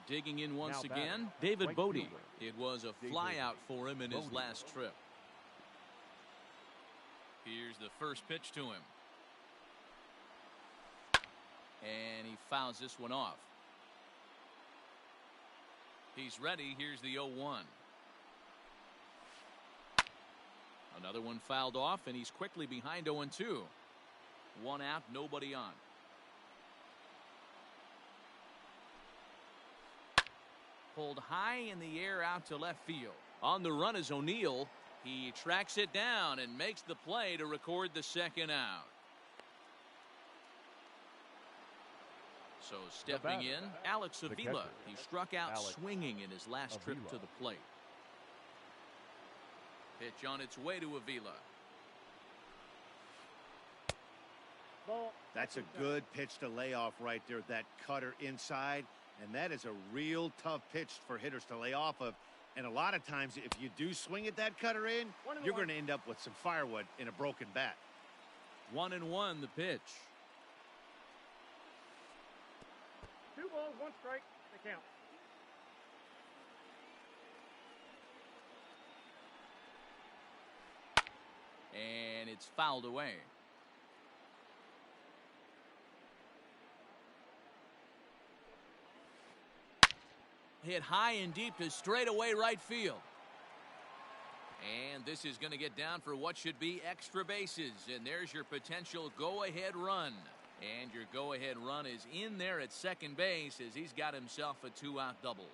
Digging in once again, David Bodie. It was a flyout for him in his last trip. Here's the first pitch to him. And he fouls this one off. He's ready. Here's the 0-1. Another one fouled off, and he's quickly behind 0-2. 1 out, nobody on. Pulled high in the air out to left field. On the run is O'Neill. He tracks it down and makes the play to record the second out. So stepping in, Alex Avila. He struck out swinging in his last trip to the plate. Pitch on its way to Avila. That's a good pitch to lay off right there. That cutter inside. And that is a real tough pitch for hitters to lay off of. And a lot of times, if you do swing at that cutter in, you're going to end up with some firewood in a broken bat. 1-1 the pitch. 2 balls, 1 strike. They count. And it's fouled away. Hit high and deep to straightaway right field. And this is going to get down for what should be extra bases. And there's your potential go-ahead run. And your go-ahead run is in there at second base as he's got himself a 2-out double.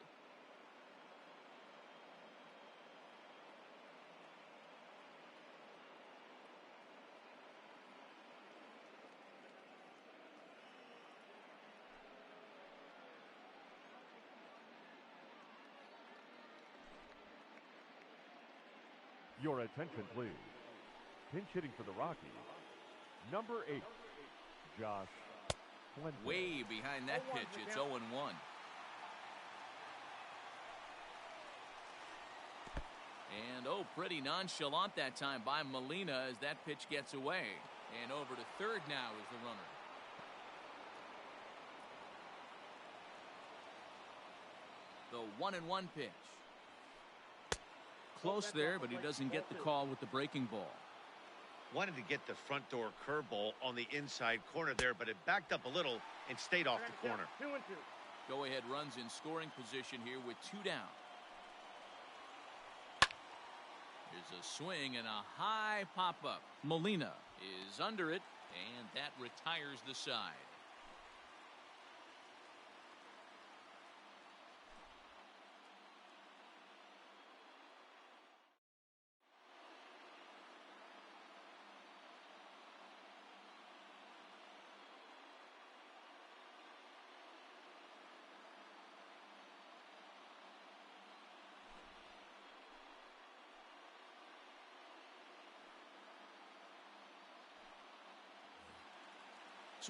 Your attention, please. Pinch hitting for the Rockies, number 8, Josh Clinton. Way behind that pitch. It's 0-1. And pretty nonchalant that time by Molina as that pitch gets away. And over to third now is the runner. The 1-1 pitch. Close there, but he doesn't get the call with the breaking ball. Wanted to get the front door curveball on the inside corner there, but it backed up a little and stayed off the corner. 2-2. Go-ahead runs in scoring position here with 2 down. There's a swing and a high pop-up. Molina is under it, and that retires the side.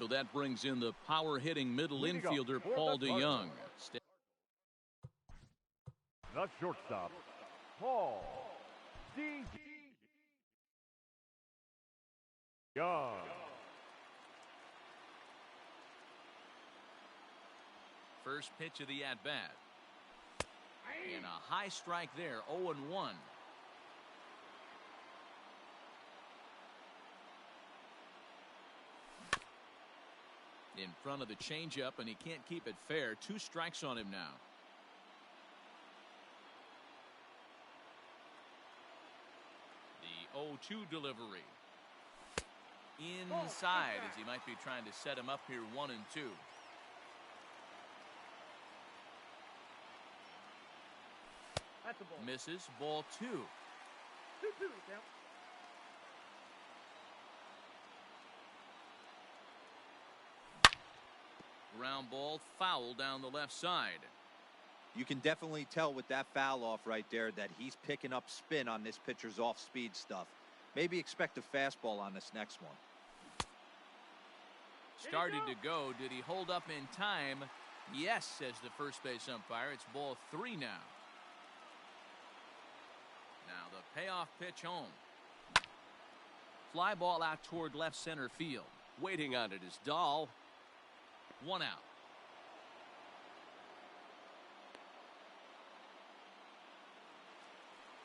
So that brings in the power-hitting middle Leading up infielder, for Paul the DeYoung. Cardinals. The shortstop, Paul DeYoung. First pitch of the at-bat. And a high strike there, 0-1. In front of the changeup, and he can't keep it fair. 2 strikes on him now. The 0-2 delivery. Inside, as he might be trying to set him up here, 1-2. That's a ball. Misses, ball 2. 2-2 count. Ground ball, foul down the left side. You can definitely tell with that foul off right there that he's picking up spin on this pitcher's off-speed stuff. Maybe expect a fastball on this next one. Started to go. Did he hold up in time? Yes, says the first base umpire. It's ball 3 now. Now the payoff pitch home. Fly ball out toward left center field. Waiting on it is Dahl. 1 out.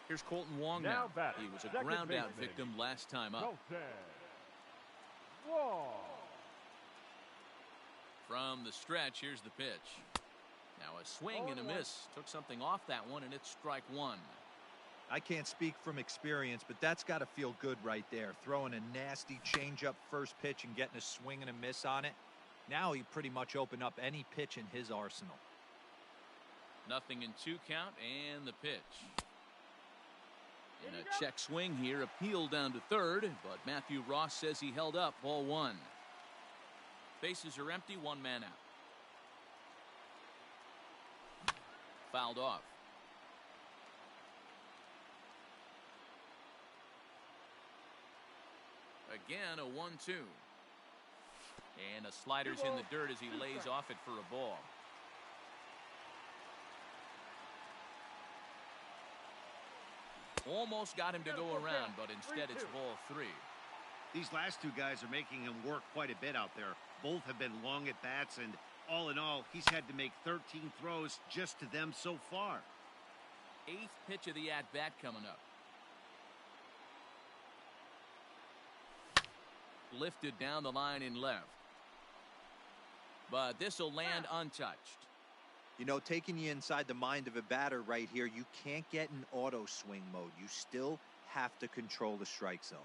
Here's Colton Wong now. batting, He was a second ground out baseman, victim last time up. Colton Wong. From the stretch, here's the pitch. Now a swing and a miss. Took something off that one, and it's strike 1. I can't speak from experience, but that's got to feel good right there. Throwing a nasty changeup first pitch and getting a swing and a miss on it. Now he pretty much opened up any pitch in his arsenal. 0-2 count, and the pitch. In a check swing here, appeal down to third, but Matthew Ross says he held up, ball 1. Bases are empty, 1 man out. Fouled off. Again, a 1-2. And a slider's in the dirt as he lays off it for a ball. Almost got him to go around, but instead it's ball 3. These last 2 guys are making him work quite a bit out there. Both have been long at bats, and all in all, he's had to make 13 throws just to them so far. 8th pitch of the at-bat coming up. Lifted down the line in left. But this will land untouched. You know, taking you inside the mind of a batter right here, you can't get in auto swing mode. You still have to control the strike zone.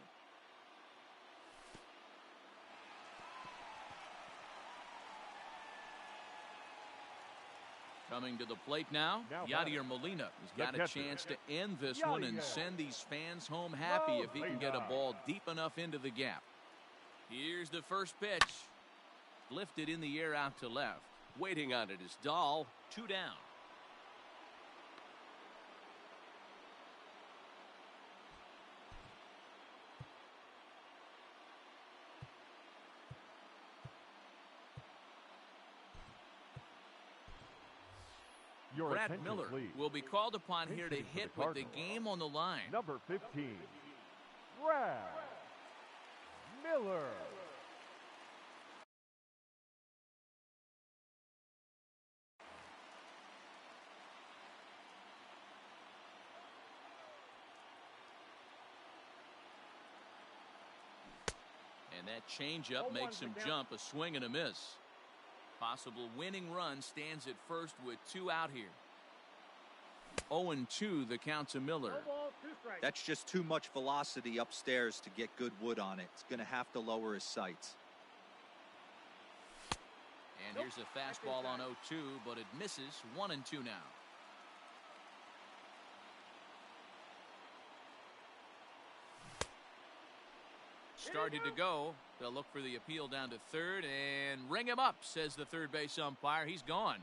Coming to the plate now, Yadier Molina. He's got a chance to end this one and send these fans home happy if he can get a ball deep enough into the gap. Here's the first pitch. Lifted in the air out to left. Waiting on it is Dahl. 2 down. Brad Miller will be called upon here to hit with the game on the line. Number 15, Brad Miller. And that changeup makes him jump, a swing and a miss. Possible winning run stands at first with 2 out here. 0-2 the count to Miller. That's just too much velocity upstairs to get good wood on it. It's going to have to lower his sights. And here's a fastball on 0-2, but it misses. 1-2 now. Started to go. They'll look for the appeal down to third and ring him up, says the third base umpire. He's gone.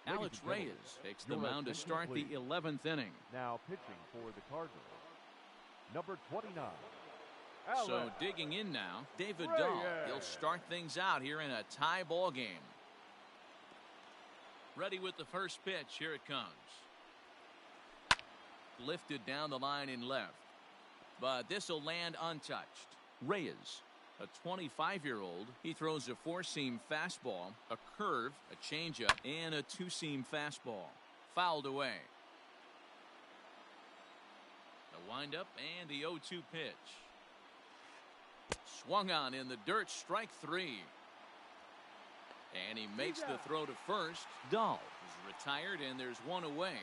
Alex Reyes takes the mound to start the 11th inning. Now pitching for the Cardinals, number 29. So Alex digging in now, David Reyes. Dahl. He'll start things out here in a tie ball game. Ready with the first pitch. Here it comes. Lifted down the line in left. But this will land untouched. Reyes, a 25-year-old, he throws a four-seam fastball, a curve, a changeup, and a two-seam fastball. Fouled away. The windup and the 0-2 pitch. Swung on in the dirt, strike three. And he makes the throw to first. Dahl is retired, and there's one away.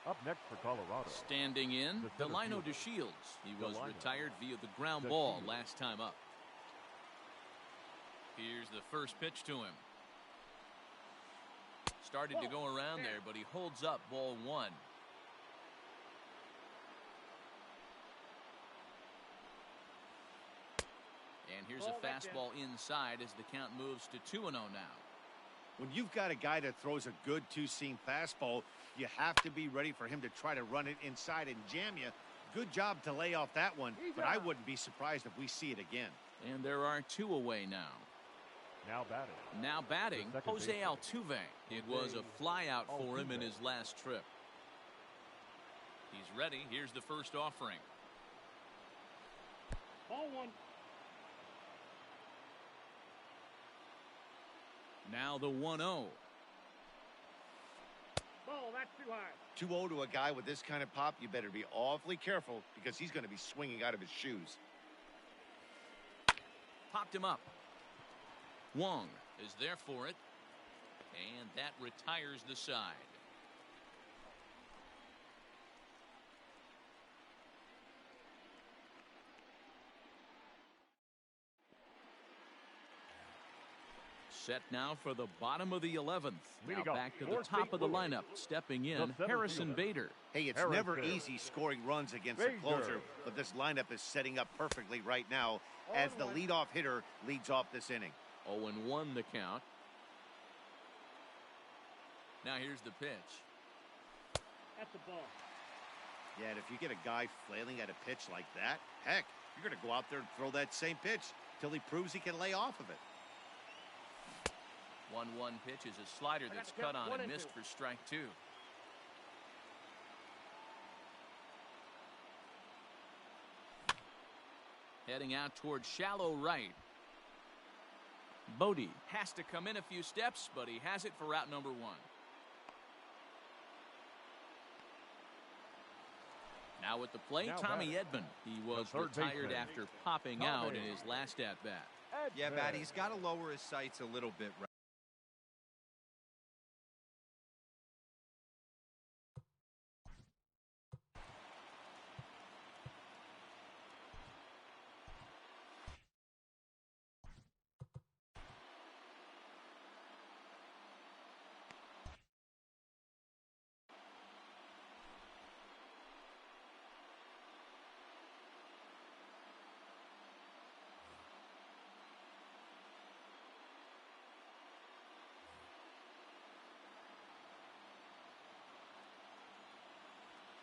Up next for Colorado, Standing in, the Delino center fielder. DeShields. He was Delino. retired via the ground DeShields. ball last time up. Here's the first pitch to him. Started to go around there, but he holds up ball one. And here's a fastball inside as the count moves to 2-0 now. When you've got a guy that throws a good two-seam fastball, you have to be ready for him to try to run it inside and jam you. Good job to lay off that one, but I wouldn't be surprised if we see it again. And there are two away now. Now batting, the second Jose baseman. Altuve. It was a flyout for him in his last trip. He's ready. Here's the first offering. Ball one. Now the 1-0. Ball, that's too high. 2-0 to a guy with this kind of pop, you better be awfully careful because he's going to be swinging out of his shoes. Popped him up. Wong is there for it. And that retires the side. Set now for the bottom of the 11th. Leading Now off, back to the fourth top of the base lineup. Stepping in, the center Harrison fielder. Bader. Hey, it's Harrison. never easy scoring runs against the closer, but this lineup is setting up perfectly right now as the leadoff hitter leads off this inning. 0-1 the count. Now here's the pitch. That's the ball. Yeah, and if you get a guy flailing at a pitch like that, heck, you're going to go out there and throw that same pitch till he proves he can lay off of it. 1-1 pitch is a slider that's cut on and missed for strike two. Heading out towards shallow right. Bodie has to come in a few steps, but he has it for route number one. Now at the plate, Now Tommy batting. Edman. He was The third retired baseman, after popping Tommy. out in his last at-bat. Yeah, Matt, he's got to lower his sights a little bit. Right?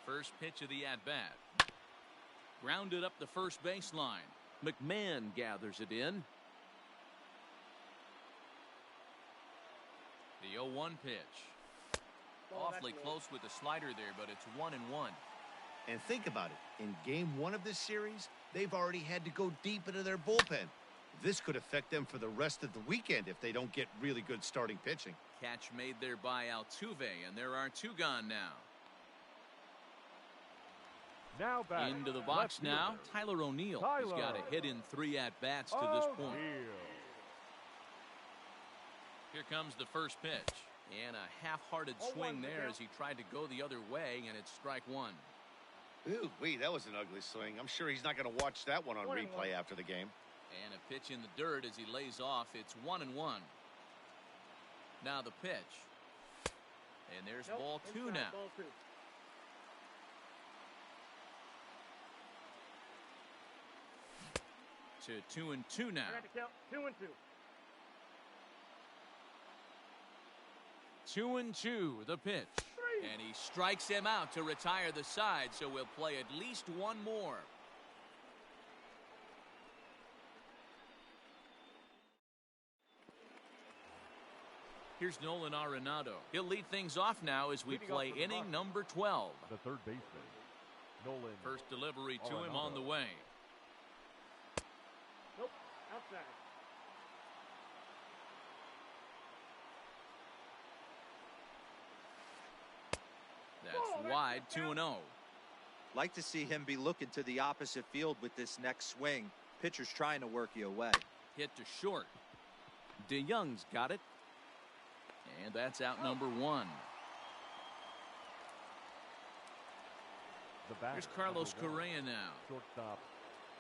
First pitch of the at-bat. Grounded up the first baseline. McMahon gathers it in. The 0-1 pitch. Awfully close with the slider there, but it's 1-1. And think about it. In game one of this series, they've already had to go deep into their bullpen. This could affect them for the rest of the weekend if they don't get really good starting pitching. Catch made there by Altuve, and there are two gone now. Now batting, Into the box left now, fielder, Tyler O'Neill. He's Tyler. got a hit in 3 at-bats to this point. O'Neill. Here comes the first pitch. And a half-hearted swing there as he tried to go the other way, and it's strike one. Ooh, wee, that was an ugly swing. I'm sure he's not going to watch that one on 1-1. replay after the game. And a pitch in the dirt as he lays off. It's 1-1. Now the pitch. And there's ball two now. Ball two. To 2-2 now. I got to count 2-2. 2-2, the pitch. And he strikes him out to retire the side, so we'll play at least one more. Here's Nolan Arenado. He'll lead things off now as we play inning number 12. The third baseman, Nolan. First delivery to him Arenado. on the way. Nope. Outside. That's wide, 2-0. Like to see him be looking to the opposite field with this next swing. Pitcher's trying to work you away. Hit to short. DeYoung's got it. And that's out number 1. The batter, Here's Carlos number 1, Correa now. shortstop,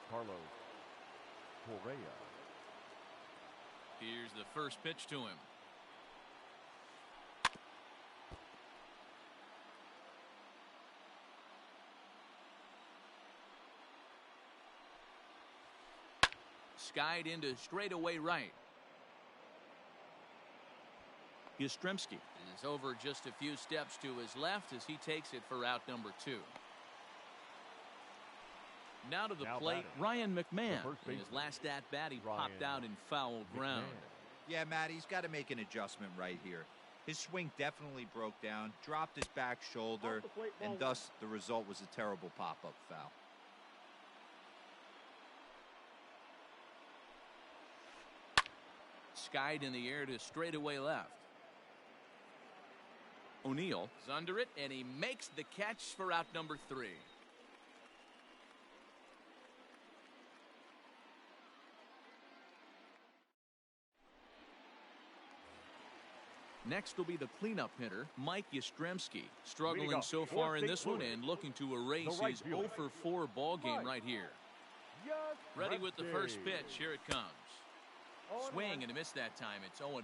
Carlos Correa. Here's the first pitch to him. Skied into straightaway right. Yastrzemski is over just a few steps to his left as he takes it for out number 2. Now to the plate, batting, Ryan McMahon. first In his baseman, last at-bat, he Ryan popped out in foul ground. McMahon. Yeah, Matt, he's got to make an adjustment right here. His swing definitely broke down, dropped his back shoulder, Off the plate, ball and thus the result was a terrible pop-up foul. Skied in the air to straightaway left. O'Neill is under it, and he makes the catch for out number 3. Next will be the cleanup hitter, Mike Yastrzemski, struggling so far in this one and looking to erase his 0-for-4 ball game right here. Ready with the first pitch. Here it comes. Swing and a miss that time. It's 0-1.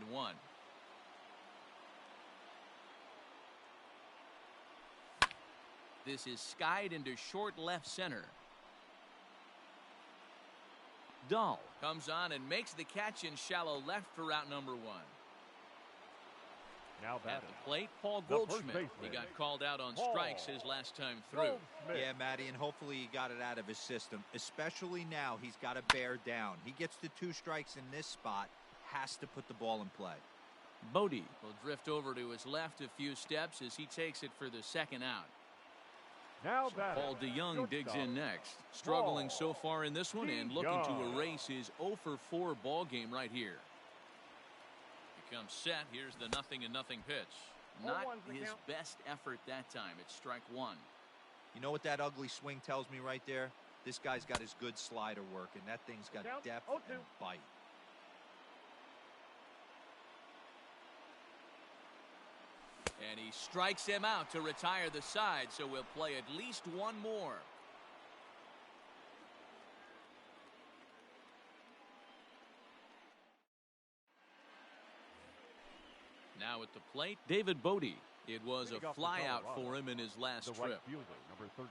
This is skied into short left center. Dahl comes on and makes the catch in shallow left for out number 1. Now At batting, the plate, Paul the first Goldschmidt. He baseman, got called out on Paul strikes his last time through. Goldschmidt. Yeah, Matty, and hopefully he got it out of his system. Especially now, he's got to bear down. He gets to 2 strikes in this spot, has to put the ball in play. Bodie will drift over to his left a few steps as he takes it for the second out. Now batting, Paul DeYoung shortstop, digs in next. Struggling Paul so far in this one and looking to DeYoung. erase his 0-for-4 ball game right here. He comes set. Here's the 0-0 pitch. Not 0-1's the his count. best effort that time. It's strike 1. You know what that ugly swing tells me right there? This guy's got his good slider working. That thing's got Count, depth 0-2. and bite. And he strikes him out to retire the side, so we'll play at least one more. Now at the plate, David Bodie. It was a Leading off for flyout Colorado, for him in his last the trip. right fielder, number 13,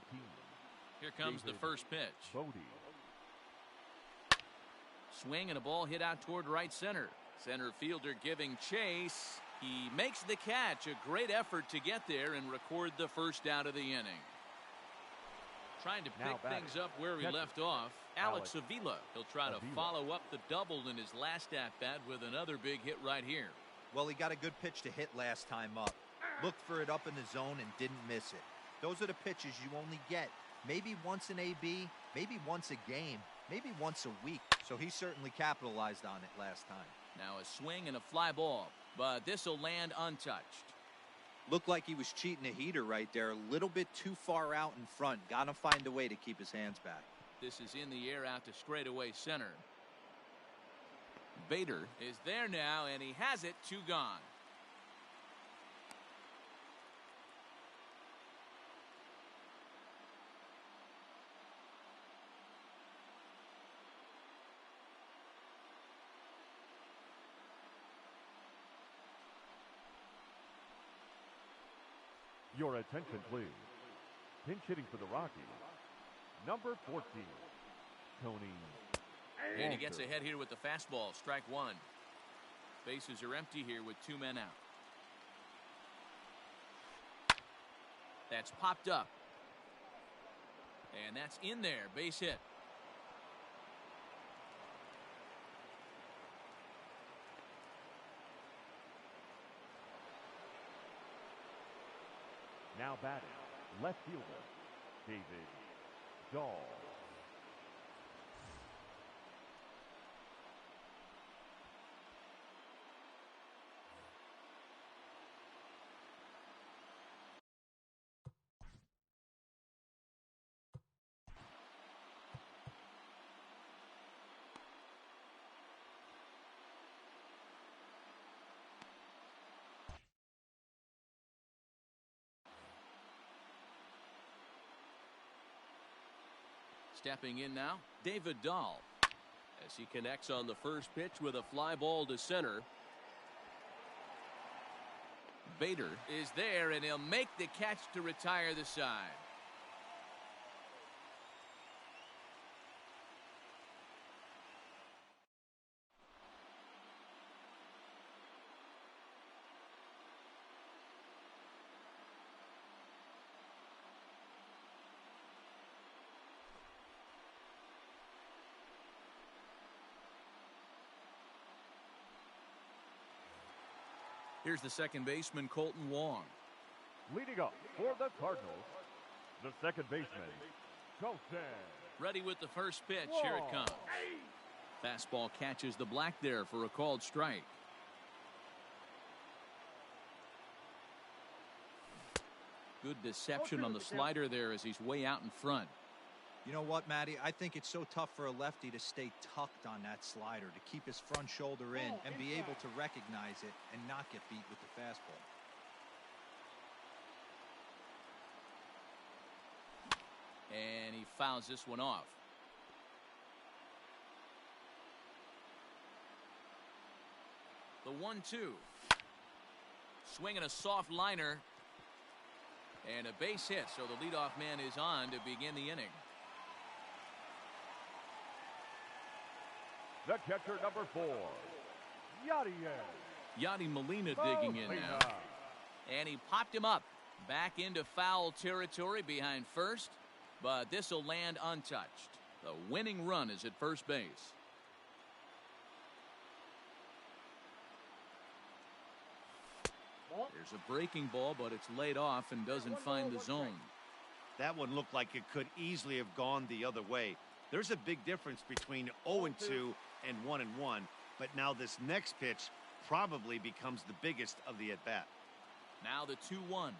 Here comes the David first pitch. Bodie. Swing and a ball hit out toward right center. Center fielder giving chase. He makes the catch. A great effort to get there and record the first out of the inning. Trying to Now pick batting, things up where he catcher, left off, Alex Alex Avila. He'll try to Avila. follow up the double in his last at-bat with another big hit right here. Well, he got a good pitch to hit last time up. Looked for it up in the zone and didn't miss it. Those are the pitches you only get maybe once in AB, maybe once a game, maybe once a week. So he certainly capitalized on it last time. Now a swing and a fly ball, but this will land untouched. Looked like he was cheating a heater right there. A little bit too far out in front. Got to find a way to keep his hands back. This is in the air out to straightaway center. Bader is there now, and he has it. 2 gone. Your attention, please. Pinch hitting for the Rockies, number 14, Tony. And he gets ahead here with the fastball. Strike 1. Bases are empty here with 2 men out. That's popped up. And that's in there. Base hit. Now batting, left fielder, David Dahl. Stepping in now, David Dahl. As he connects on the first pitch with a fly ball to center. Bader is there, and he'll make the catch to retire the side. Here's the second baseman, Colton Wong. Leading up for the Cardinals, the second baseman, Colton. Ready with the first pitch. Here it comes. Fastball catches the black there for a called strike. Good deception on the slider there as he's way out in front. You know what, Matty? I think it's so tough for a lefty to stay tucked on that slider, to keep his front shoulder in and be able to recognize it and not get beat with the fastball. And he fouls this one off. The 1-2. Swinging a soft liner. And a base hit, so the leadoff man is on to begin the inning. The catcher, number 4, Yadi Molina digging in now. And he popped him up. Back into foul territory behind first. But this will land untouched. The winning run is at first base. There's a breaking ball, but it's laid off and doesn't find the zone. That one looked like it could easily have gone the other way. There's a big difference between 0-2 and 1-1, but now this next pitch probably becomes the biggest of the at-bat. Now the 2-1.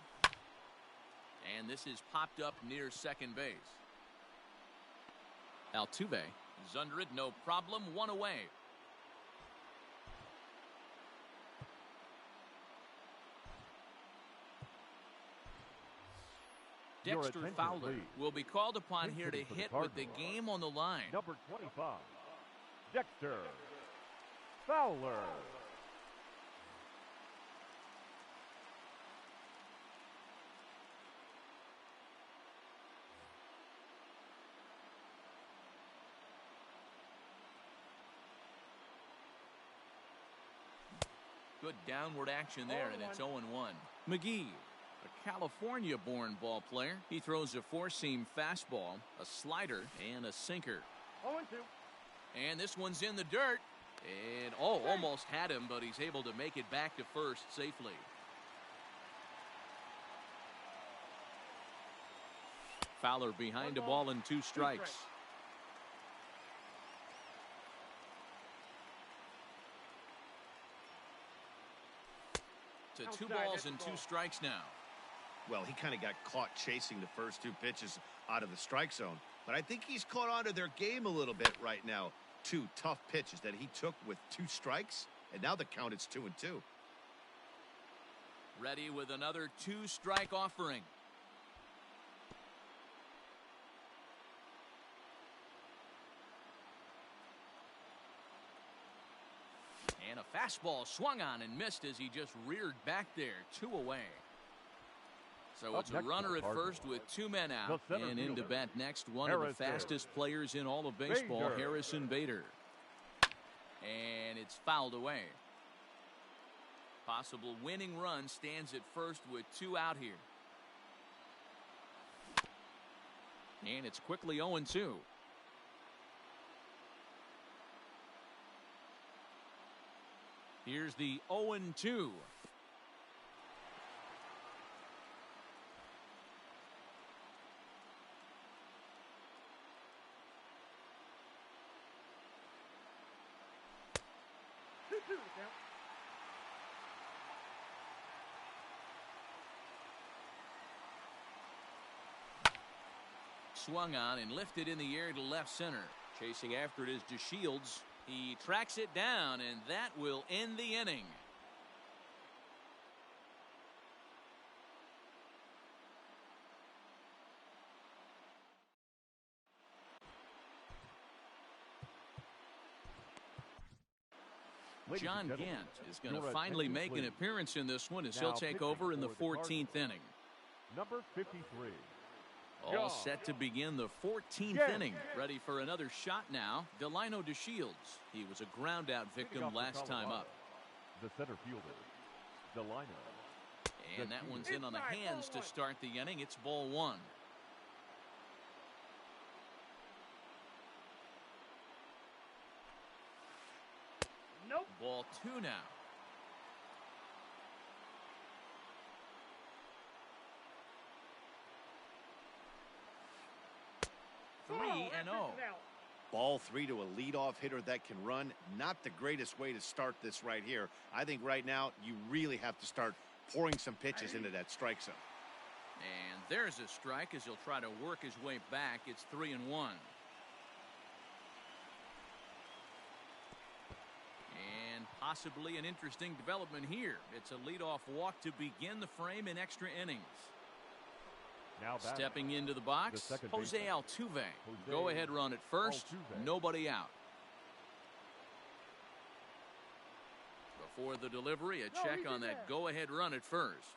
And this is popped up near second base. Altuve is under it, no problem, one away. Dexter Fowler will be called upon here to hit with the game on the line. Number 25, Dexter Fowler. Good downward action there, and it's 0-1. McGee, a California-born ball player. He throws a four-seam fastball, a slider, and a sinker. 0-2. And this one's in the dirt. And, almost had him, but he's able to make it back to first safely. Fowler behind a ball and 2 strikes. To 2 balls and 2 strikes now. Well, he kind of got caught chasing the first 2 pitches out of the strike zone. But I think he's caught on to their game a little bit right now. 2 tough pitches that he took with 2 strikes, and now the count is 2-2. Ready with another 2-strike offering. And a fastball swung on and missed as he just reared back there. 2 away. So it's a runner at first with 2 men out. And in to bat next, one of the fastest players in all of baseball, Harrison Bader. And it's fouled away. Possible winning run stands at first with 2 out here. And it's quickly 0-2. Here's the 0-2. Swung on and lifted in the air to left center. Chasing after it is DeShields. He tracks it down, and that will end the inning. John Gant is going to finally make an appearance in this one as he'll take over in the 14th inning. Number 53. All set to begin the 14th inning. Ready for another shot now. Delino DeShields. He was a ground out victim last time up. The center fielder, Delino. And that one's in on the hands to start the inning. It's ball one. Nope. Ball two now. Three and 0. Ball three to a leadoff hitter that can run. Not the greatest way to start this right here. I think right now you really have to start pouring some pitches into that strike zone. And there's a strike as he'll try to work his way back. It's 3-1. And possibly an interesting development here. It's a leadoff walk to begin the frame in extra innings. Now stepping into the box, Jose Altuve. Go ahead run at first. Nobody out. Before the delivery, a check on that go ahead run at first.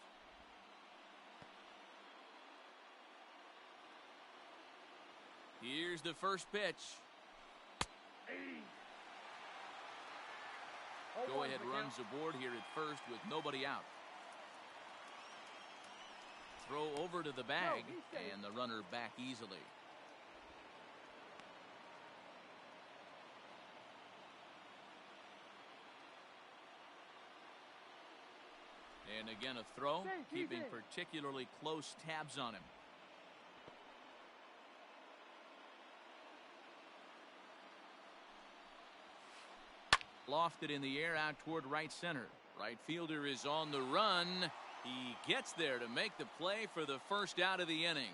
Here's the first pitch. Go ahead runs aboard here at first with nobody out. Throw over to the bag, and the runner back easily. And again a throw, keeping particularly close tabs on him. Lofted in the air out toward right center. Right fielder is on the run. He gets there to make the play for the first out of the inning.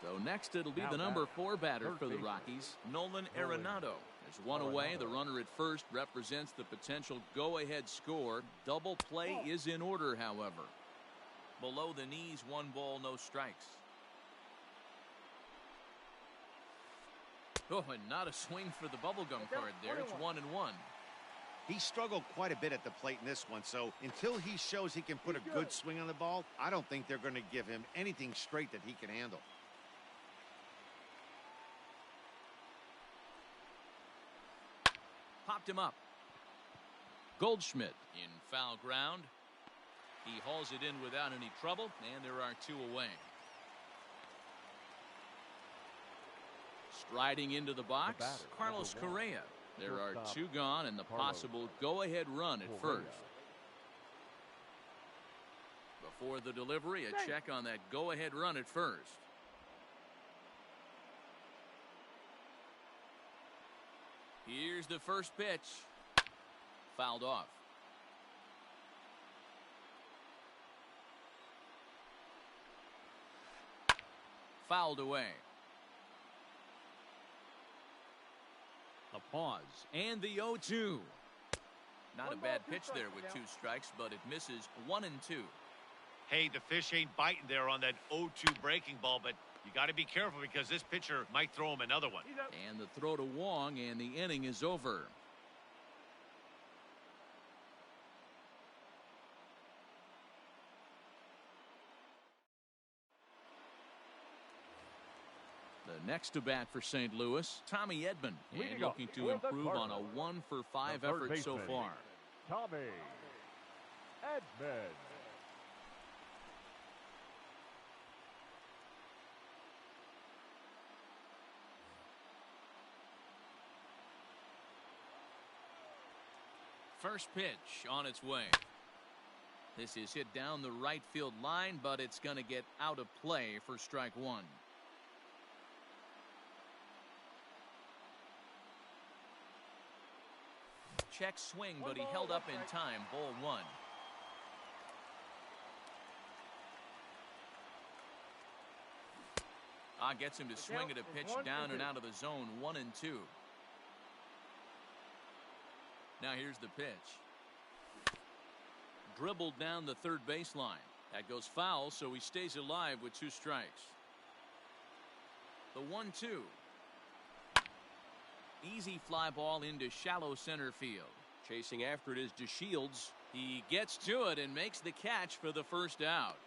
So next it'll be the number 4 batter for the Rockies, Nolan Arenado. There's one away. The runner at first represents the potential go-ahead score. Double play is in order, however. Below the knees, 1 ball, no strikes. Oh, and not a swing for the bubblegum card there. It's 1-1. He struggled quite a bit at the plate in this one, so until he shows he can put a good swing on the ball, I don't think they're going to give him anything straight that he can handle. Popped him up. Goldschmidt in foul ground. He hauls it in without any trouble, and there are 2 away. Striding into the box, Carlos Correa. There are 2 gone and the possible go-ahead run at first. Before the delivery, a check on that go-ahead run at first. Here's the first pitch. Fouled off. Fouled away. A pause, and the 0-2. Not a bad pitch there with 2 strikes, but it misses 1 and 2. Hey, the fish ain't biting there on that 0-2 breaking ball, but you got to be careful because this pitcher might throw him another one. And the throw to Wong, and the inning is over. The next to bat for St. Louis, Tommy Edman, and looking to improve on a 1-for-5 effort so far. Tommy Edman. First pitch on its way. This is hit down the right field line, but it's going to get out of play for strike one. Check swing, but he held up in time. Ball one. Gets him to swing at a pitch down and out of the zone. 1-2. Now here's the pitch. Dribbled down the third baseline. That goes foul, so he stays alive with 2 strikes. The 1-2. Easy fly ball into shallow center field. Chasing after it is DeShields. He gets to it and makes the catch for the first out.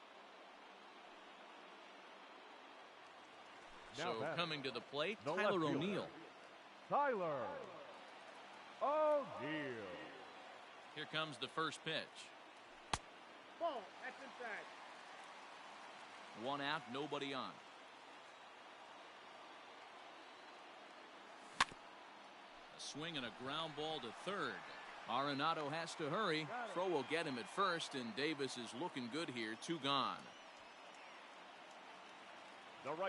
So coming to the plate, Tyler O'Neill. Tyler O'Neill. Here comes the first pitch. Ball. That's inside. 1 out, nobody on. A swing and a ground ball to third. Arenado has to hurry. Throw will get him at first, and Davis is looking good here. 2 gone.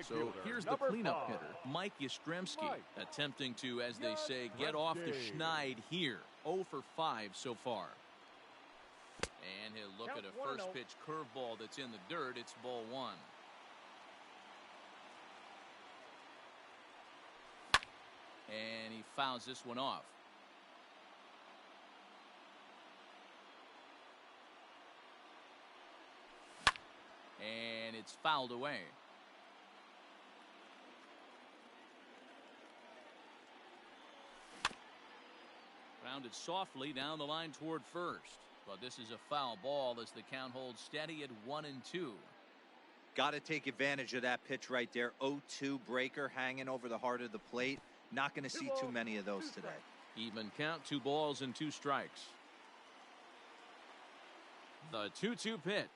So here's the cleanup hitter, Mike Yastrzemski, attempting to, as they say, get off the schneid here. 0 for 5 so far. And he'll look at a first pitch curveball that's in the dirt. It's ball 1. And he fouls this one off. And it's fouled away. Grounded softly down the line toward first. But this is a foul ball as the count holds steady at 1-2. Got to take advantage of that pitch right there. 0-2 breaker hanging over the heart of the plate. Not going to see too many of those today. Even count, 2 balls and 2 strikes. The 2-2 pitch.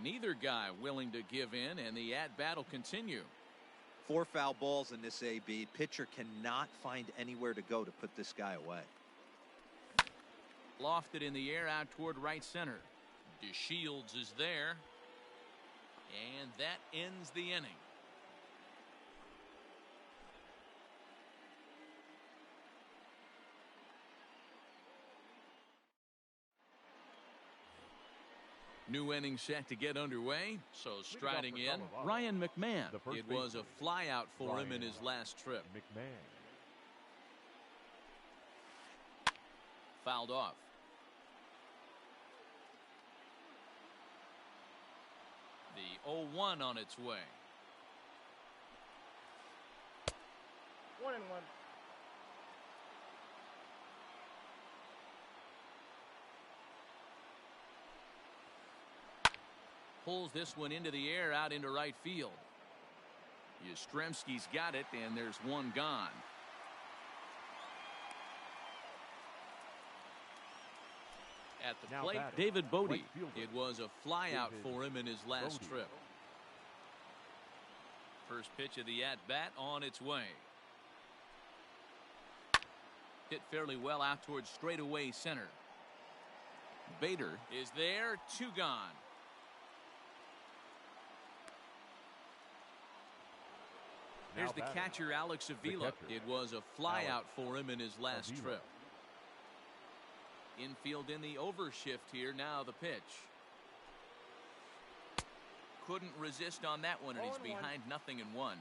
Neither guy willing to give in, and the at-bat will continue. 4 foul balls in this AB. Pitcher cannot find anywhere to go to put this guy away. Lofted in the air out toward right center. DeShields is there. And that ends the inning. New inning set to get underway. So striding in, Ryan McMahon. It was a flyout for him in his last trip. McMahon. Fouled off. The 0-1 on its way. 1-1. Pulls this one into the air out into right field. Yastrzemski's got it, and there's 1 gone. At the plate, David Bodie. It was a flyout for him in his last trip. First pitch of the at-bat on its way. Hit fairly well out towards straightaway center. Bader is there, 2 gone. Here's the catcher, Alex Avila. It was a flyout for him in his last trip. Infield in the overshift here. Now the pitch. Couldn't resist on that one, and he's behind 0-1.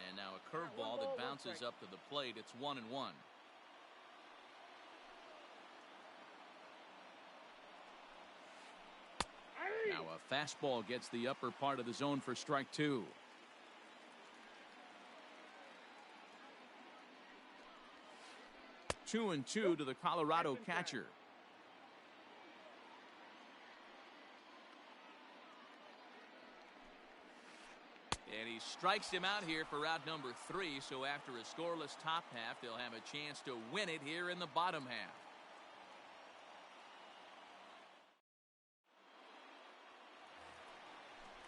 And now a curveball that bounces up to the plate. It's 1-1. Now a fastball gets the upper part of the zone for strike 2. Two and 2 to the Colorado catcher. And he strikes him out here for out number 3. So after a scoreless top half, they'll have a chance to win it here in the bottom half.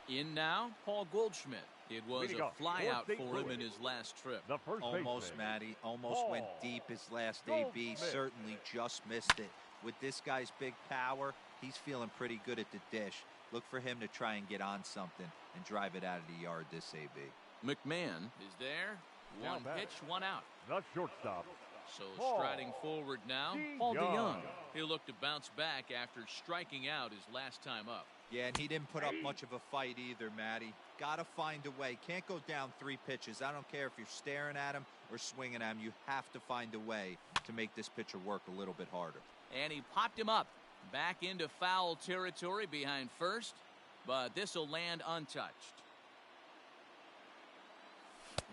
In now, Paul Goldschmidt. It was Leading a off, flyout State for him Louis. in his last trip. The first Almost, baseman, Matty. Almost went deep his last AB. Goldschmidt. Certainly just missed it. With this guy's big power, he's feeling pretty good at the dish. Look for him to try and get on something and drive it out of the yard this AB. McMahon is there. Now One batting. pitch, one out. The shortstop, So Paul striding forward now, DeYoung. Paul DeYoung. He'll look to bounce back after striking out his last time up. Yeah, and he didn't put up much of a fight either, Matty. Got to find a way. Can't go down 3 pitches. I don't care if you're staring at him or swinging at him. You have to find a way to make this pitcher work a little bit harder. And he popped him up. Back into foul territory behind first, but this will land untouched.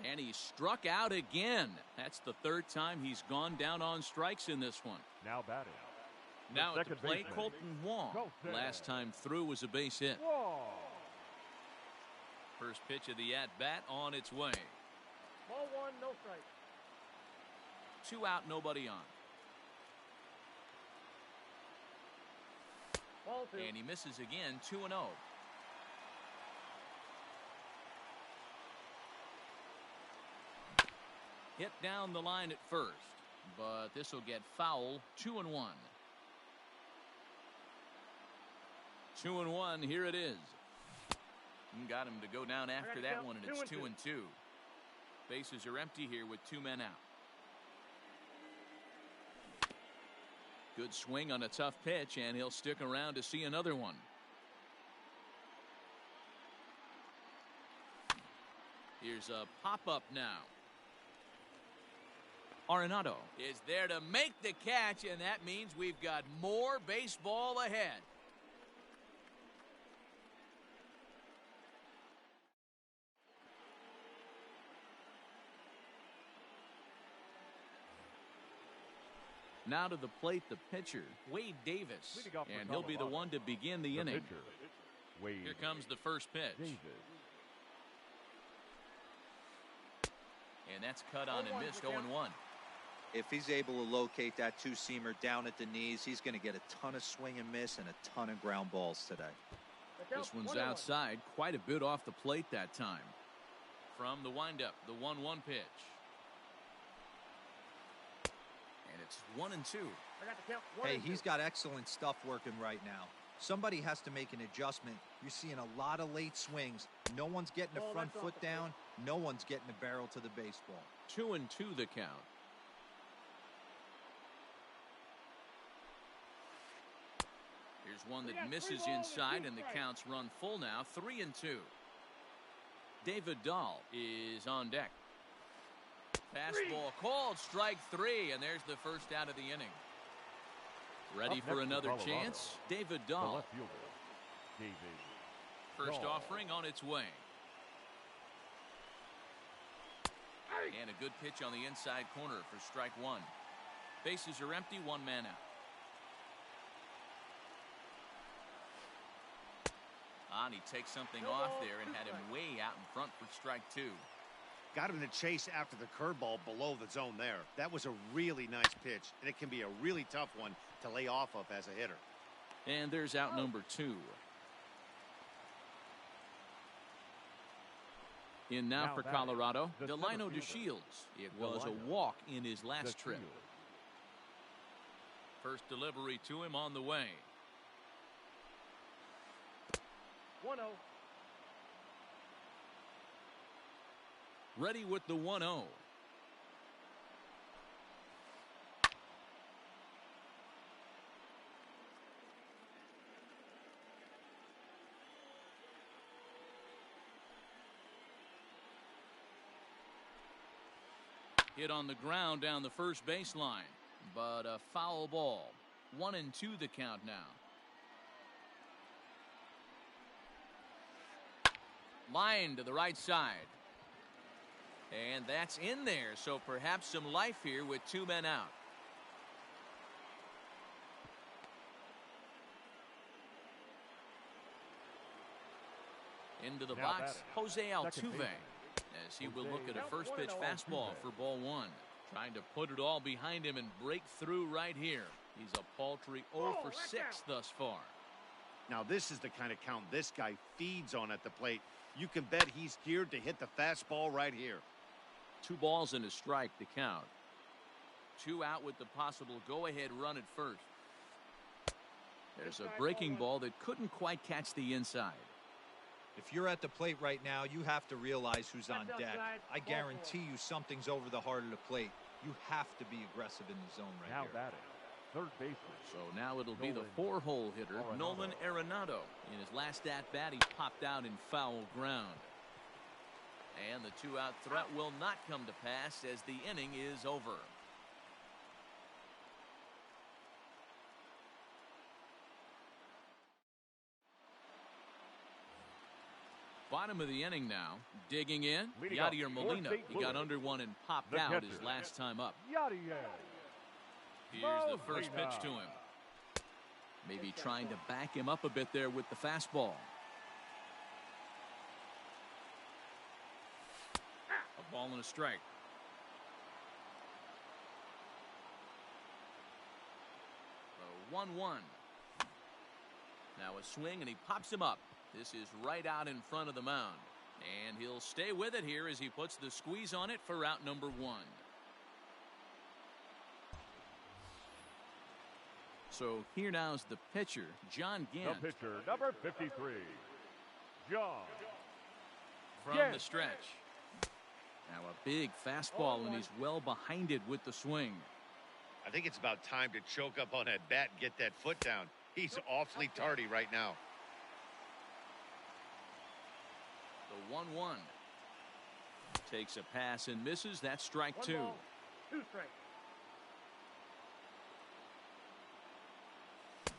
And he struck out again. That's the 3rd time he's gone down on strikes in this one. now batting. The Now at the second plate, baseman, Colton Wong. Colton. Last time through was a base hit. Whoa. First pitch of the at-bat on its way. Ball 1, no strike. 2 out, nobody on. Ball 2. And he misses again, 2-0. Hit down the line at first, but this will get foul, 2-1. 2-1, here it is. Got him to go down after that one, and it's 2-2. Bases are empty here with 2 men out. Good swing on a tough pitch, and he'll stick around to see another one. Here's a pop-up now. Arenado is there to make the catch, and that means we've got more baseball ahead. Now to the plate, the pitcher, Wade Davis, Leading off for and he'll be the Colorado. one to begin the The inning. pitcher, Wade Here comes the first pitch, Davis. and that's cut on and missed, 0-1. If he's able to locate that 2-seamer down at the knees, he's going to get a ton of swing and miss and a ton of ground balls today. The count, This one's 1-1. outside, quite a bit off the plate that time. From the windup, the 1-1 pitch. And it's 1-2. I got the count. 1 Hey, and 2. he's got excellent stuff working right now. Somebody has to make an adjustment. You're seeing a lot of late swings. No one's getting the Oh, front that's off foot the down. No one's getting the barrel to the baseball. 2-2 the count. Here's one that misses inside, and the count's run full now, 3-2. David Dahl is on deck. Fastball called, strike 3, and there's the first out of the inning. Ready Up for next another Colorado, chance? David The Dahl. left fielder, David First Dahl. offering on its way. And a good pitch on the inside corner for strike 1. Bases are empty, 1 man out. And he takes something off there and had him way out in front for strike 2. Got him to chase after the curveball below the zone there. That was a really nice pitch, and it can be a really tough one to lay off of as a hitter. And there's out number 2. In now Now for batting, Colorado, the Delino center fielder, DeShields. It was Delino a walk in his last trip. DeShields. First delivery to him on the way. 1-0. Ready with the 1-0. Hit on the ground down the first baseline, but a foul ball. 1-2 the count now. Line to the right side. And that's in there, so perhaps some life here with 2 men out. Into the Now box, batting, Jose second Altuve, baseman, as he will Jose look at a Count first 1-0 pitch fastball Altuve. for ball 1. Trying to put it all behind him and break through right here. He's a paltry 0 for 6 thus far. Now, this is the kind of count this guy feeds on at the plate. You can bet he's geared to hit the fastball right here. 2 balls and a strike to count. 2 out with the possible go-ahead run at first. There's a breaking ball that couldn't quite catch the inside. If you're at the plate right now, you have to realize who's on deck. I guarantee you something's over the heart of the plate. You have to be aggressive in the zone right Now here. batting, third baseman. So now it'll be the 4-hole hitter, Nolan Arenado. In his last at-bat, he popped out in foul ground. And the 2-out threat will not come to pass as the inning is over. Bottom of the inning now. Digging in, Leading off, Yadier North Molina. St. He got Louis. under one and popped The out catcher. his last time up. Yadier. Here's the first pitch to him. Maybe trying to back him up a bit there with the fastball. A ball and a strike. The 1-1. Now a swing and he pops him up. This is right out in front of the mound. And he'll stay with it here as he puts the squeeze on it for out number 1. So here now's the pitcher, John Gant. The pitcher, number 53, John From Gant. the stretch. Now a big fastball, and he's well behind it with the swing. I think it's about time to choke up on that bat and get that foot down. He's awfully tardy right now. The 1-1. Takes a pass and misses. That's strike 2. 2 strikes.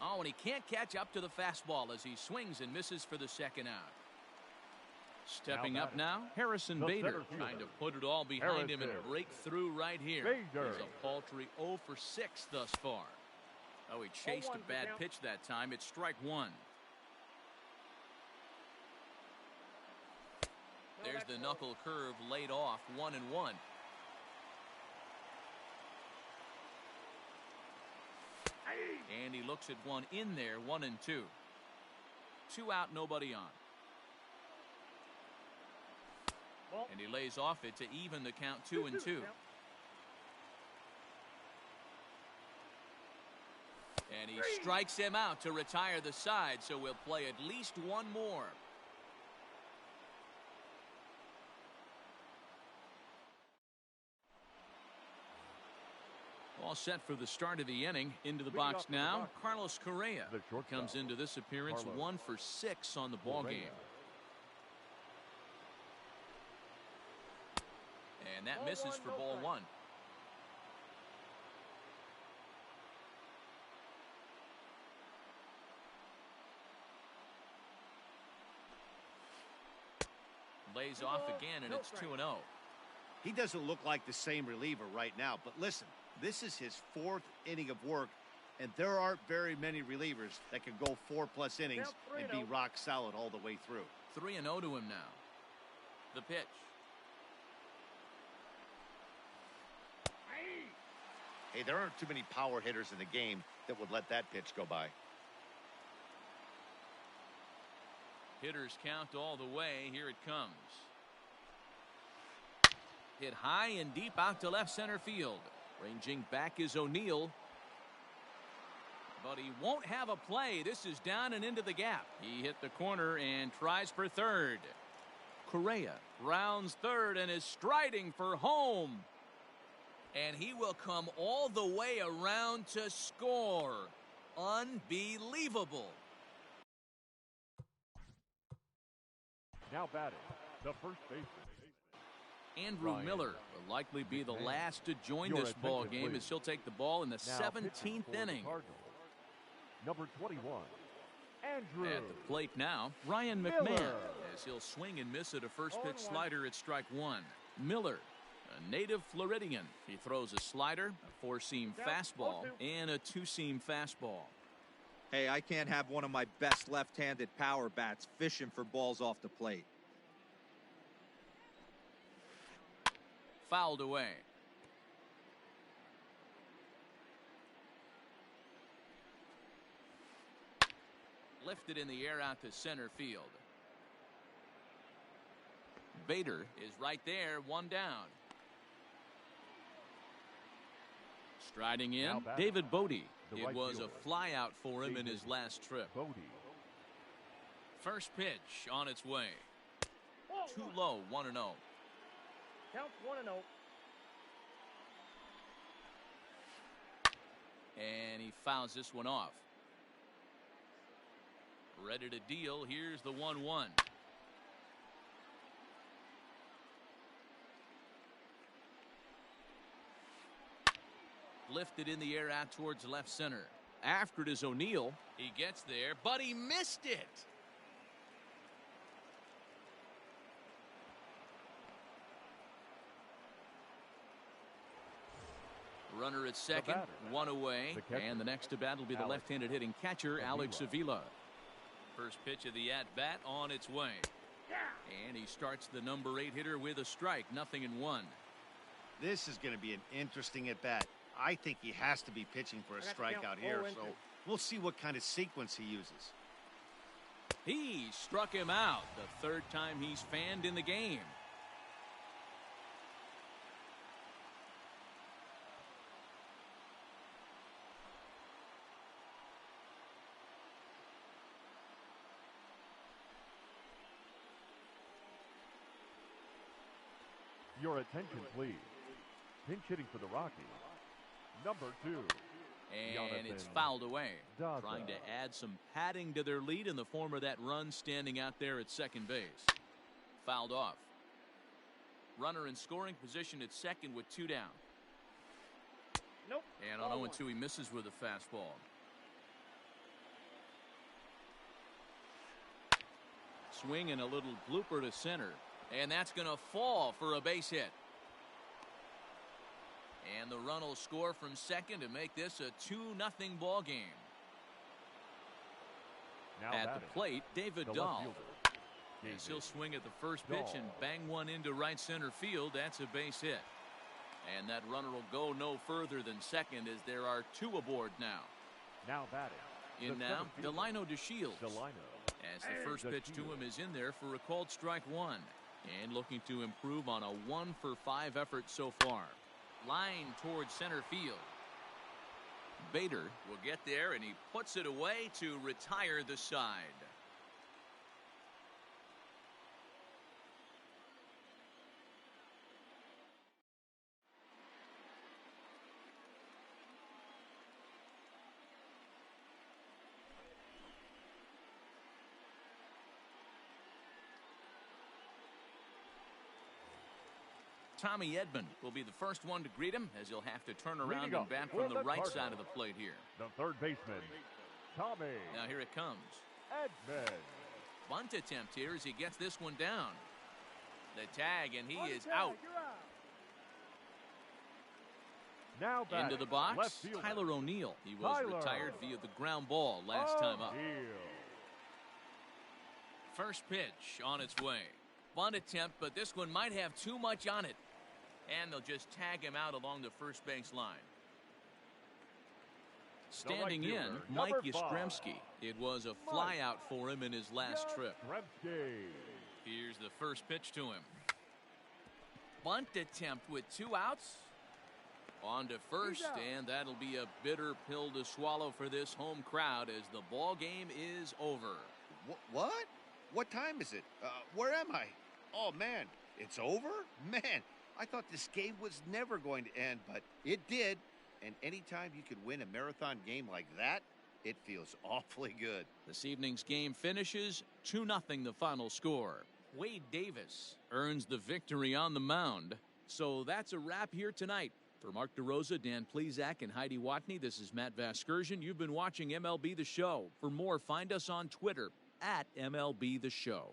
Oh, and he can't catch up to the fastball as he swings and misses for the 2nd out. Stepping up now, Harrison The Bader, center fielder. trying to put it all behind him and Harrison. break through right here. Bader. He's a paltry 0 for 6 thus far. Oh, he chased a 0-1 bad count. pitch that time. It's strike 1. There's the knuckle curve laid off, 1-1. And he looks at one in there, 1-2. 2 out, nobody on. Ball. And he lays off it to even the count 2-2. count. And he strikes him out to retire the side, so we'll play at least one more. All set for the start of the inning. Into the box now, Carlos Correa The shortstop, comes into this appearance Carlos 1 for 6 on the ball Correa. game. And that Ball misses 1, for no ball strike. 1. Lays off again, and No it's strike. 2-0. He doesn't look like the same reliever right now, but listen, this is his 4th inning of work, and there aren't very many relievers that can go 4+ innings Now and be 3-0. rock solid all the way through. 3-0 to him now. The pitch. Hey, there aren't too many power hitters in the game that would let that pitch go by. Hitters count all the way. Here it comes. Hit high and deep out to left center field. Ranging back is O'Neill. But he won't have a play. This is down and into the gap. He hit the corner and tries for third. Correa rounds third and is striding for home. And he will come all the way around to score. Unbelievable. Now batting, the first baseman, Andrew Ryan Miller will likely be the McMahon. last to join Your this ball attention, game please. as he'll take the ball in the now pitching 17th for the inning. Cardinals, number 21, Andrew At the plate now, Ryan Miller. McMahon, as he'll swing and miss at a first pitch 0-1. slider at strike 1. Miller, a native Floridian. He throws a slider, a 4-seam Down, fastball, 0-2. and a 2-seam fastball. Hey, I can't have one of my best left-handed power bats fishing for balls off the plate. Fouled away. Lifted in the air out to center field. Bader is right there, one down. Striding in, David Bodie. It was a flyout for him in his last trip. First pitch on its way. Too low, 1-0. Count 1-0. And he fouls this one off. Ready to deal. Here's the 1-1. Lifted in the air out towards left center. After it is O'Neill. He gets there, but he missed it. Runner at second, one away, and the next to bat will be the left-handed hitting catcher, Alex Avila. First pitch of the at-bat on its way. And he starts the number 8 hitter with a strike, 0-1. This is going to be an interesting at-bat. I think he has to be pitching for a strikeout here, so we'll see what kind of sequence he uses. He struck him out, the third time he's fanned in the game. Your attention, please. Pinch hitting for the Rockies, number 2. And it's fouled away. Trying to add some padding to their lead in the form of that run standing out there at second base. Fouled off. Runner in scoring position at second with 2 down. Nope. And on 0-2 he misses with a fastball. Swing and a little blooper to center. And that's going to fall for a base hit. And the run will score from second to make this a 2-0 ball game. At the plate, David Dahl. As he'll swing at the first pitch and bang one into right center field. That's a base hit. And that runner will go no further than second as there are 2 aboard now. Now batting. In now, Delino DeShields. As the first pitch to him is in there for a called strike 1. And looking to improve on a 1-for-5 effort so far. Line towards center field. Bader will get there, and he puts it away to retire the side. Tommy Edman will be the first one to greet him, as he'll have to turn around and bat from the right side of the plate here. The third baseman, Tommy. Now here it comes. Edman. Bunt attempt here as he gets this one down. The tag, and he is out. Now back. Into the box, Tyler O'Neill. He was retired via the ground ball last time up. First pitch on its way. Bunt attempt, but this one might have too much on it. And they'll just tag him out along the first base line. Standing in, Mike Yastrzemski. It was a flyout for him in his last trip. Here's the first pitch to him. Bunt attempt with 2 outs. On to first, and that'll be a bitter pill to swallow for this home crowd as the ball game is over. What? What time is it? Where am I? Oh, man, it's over? Man, I thought this game was never going to end, but it did. And anytime you can win a marathon game like that, it feels awfully good. This evening's game finishes 2-0 the final score. Wade Davis earns the victory on the mound. So that's a wrap here tonight. For Mark DeRosa, Dan Plesac, and Heidi Watney, this is Matt Vasgersian. You've been watching MLB The Show. For more, find us on Twitter at MLB The Show.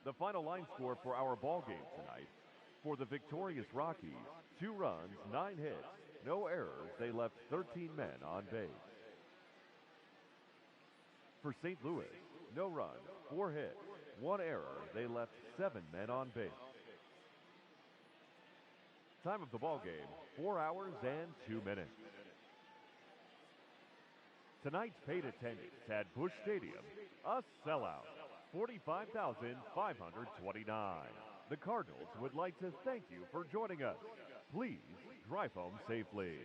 The final line score for our ball game tonight. For the victorious Rockies, 2 runs, 9 hits, no errors. They left 13 men on base. For St. Louis, no runs, 4 hits, 1 error. They left 7 men on base. Time of the ball game, 4 hours and 2 minutes. Tonight's paid attendance at Busch Stadium, a sellout, 45,529. The Cardinals would like to thank you for joining us. Please drive home safely.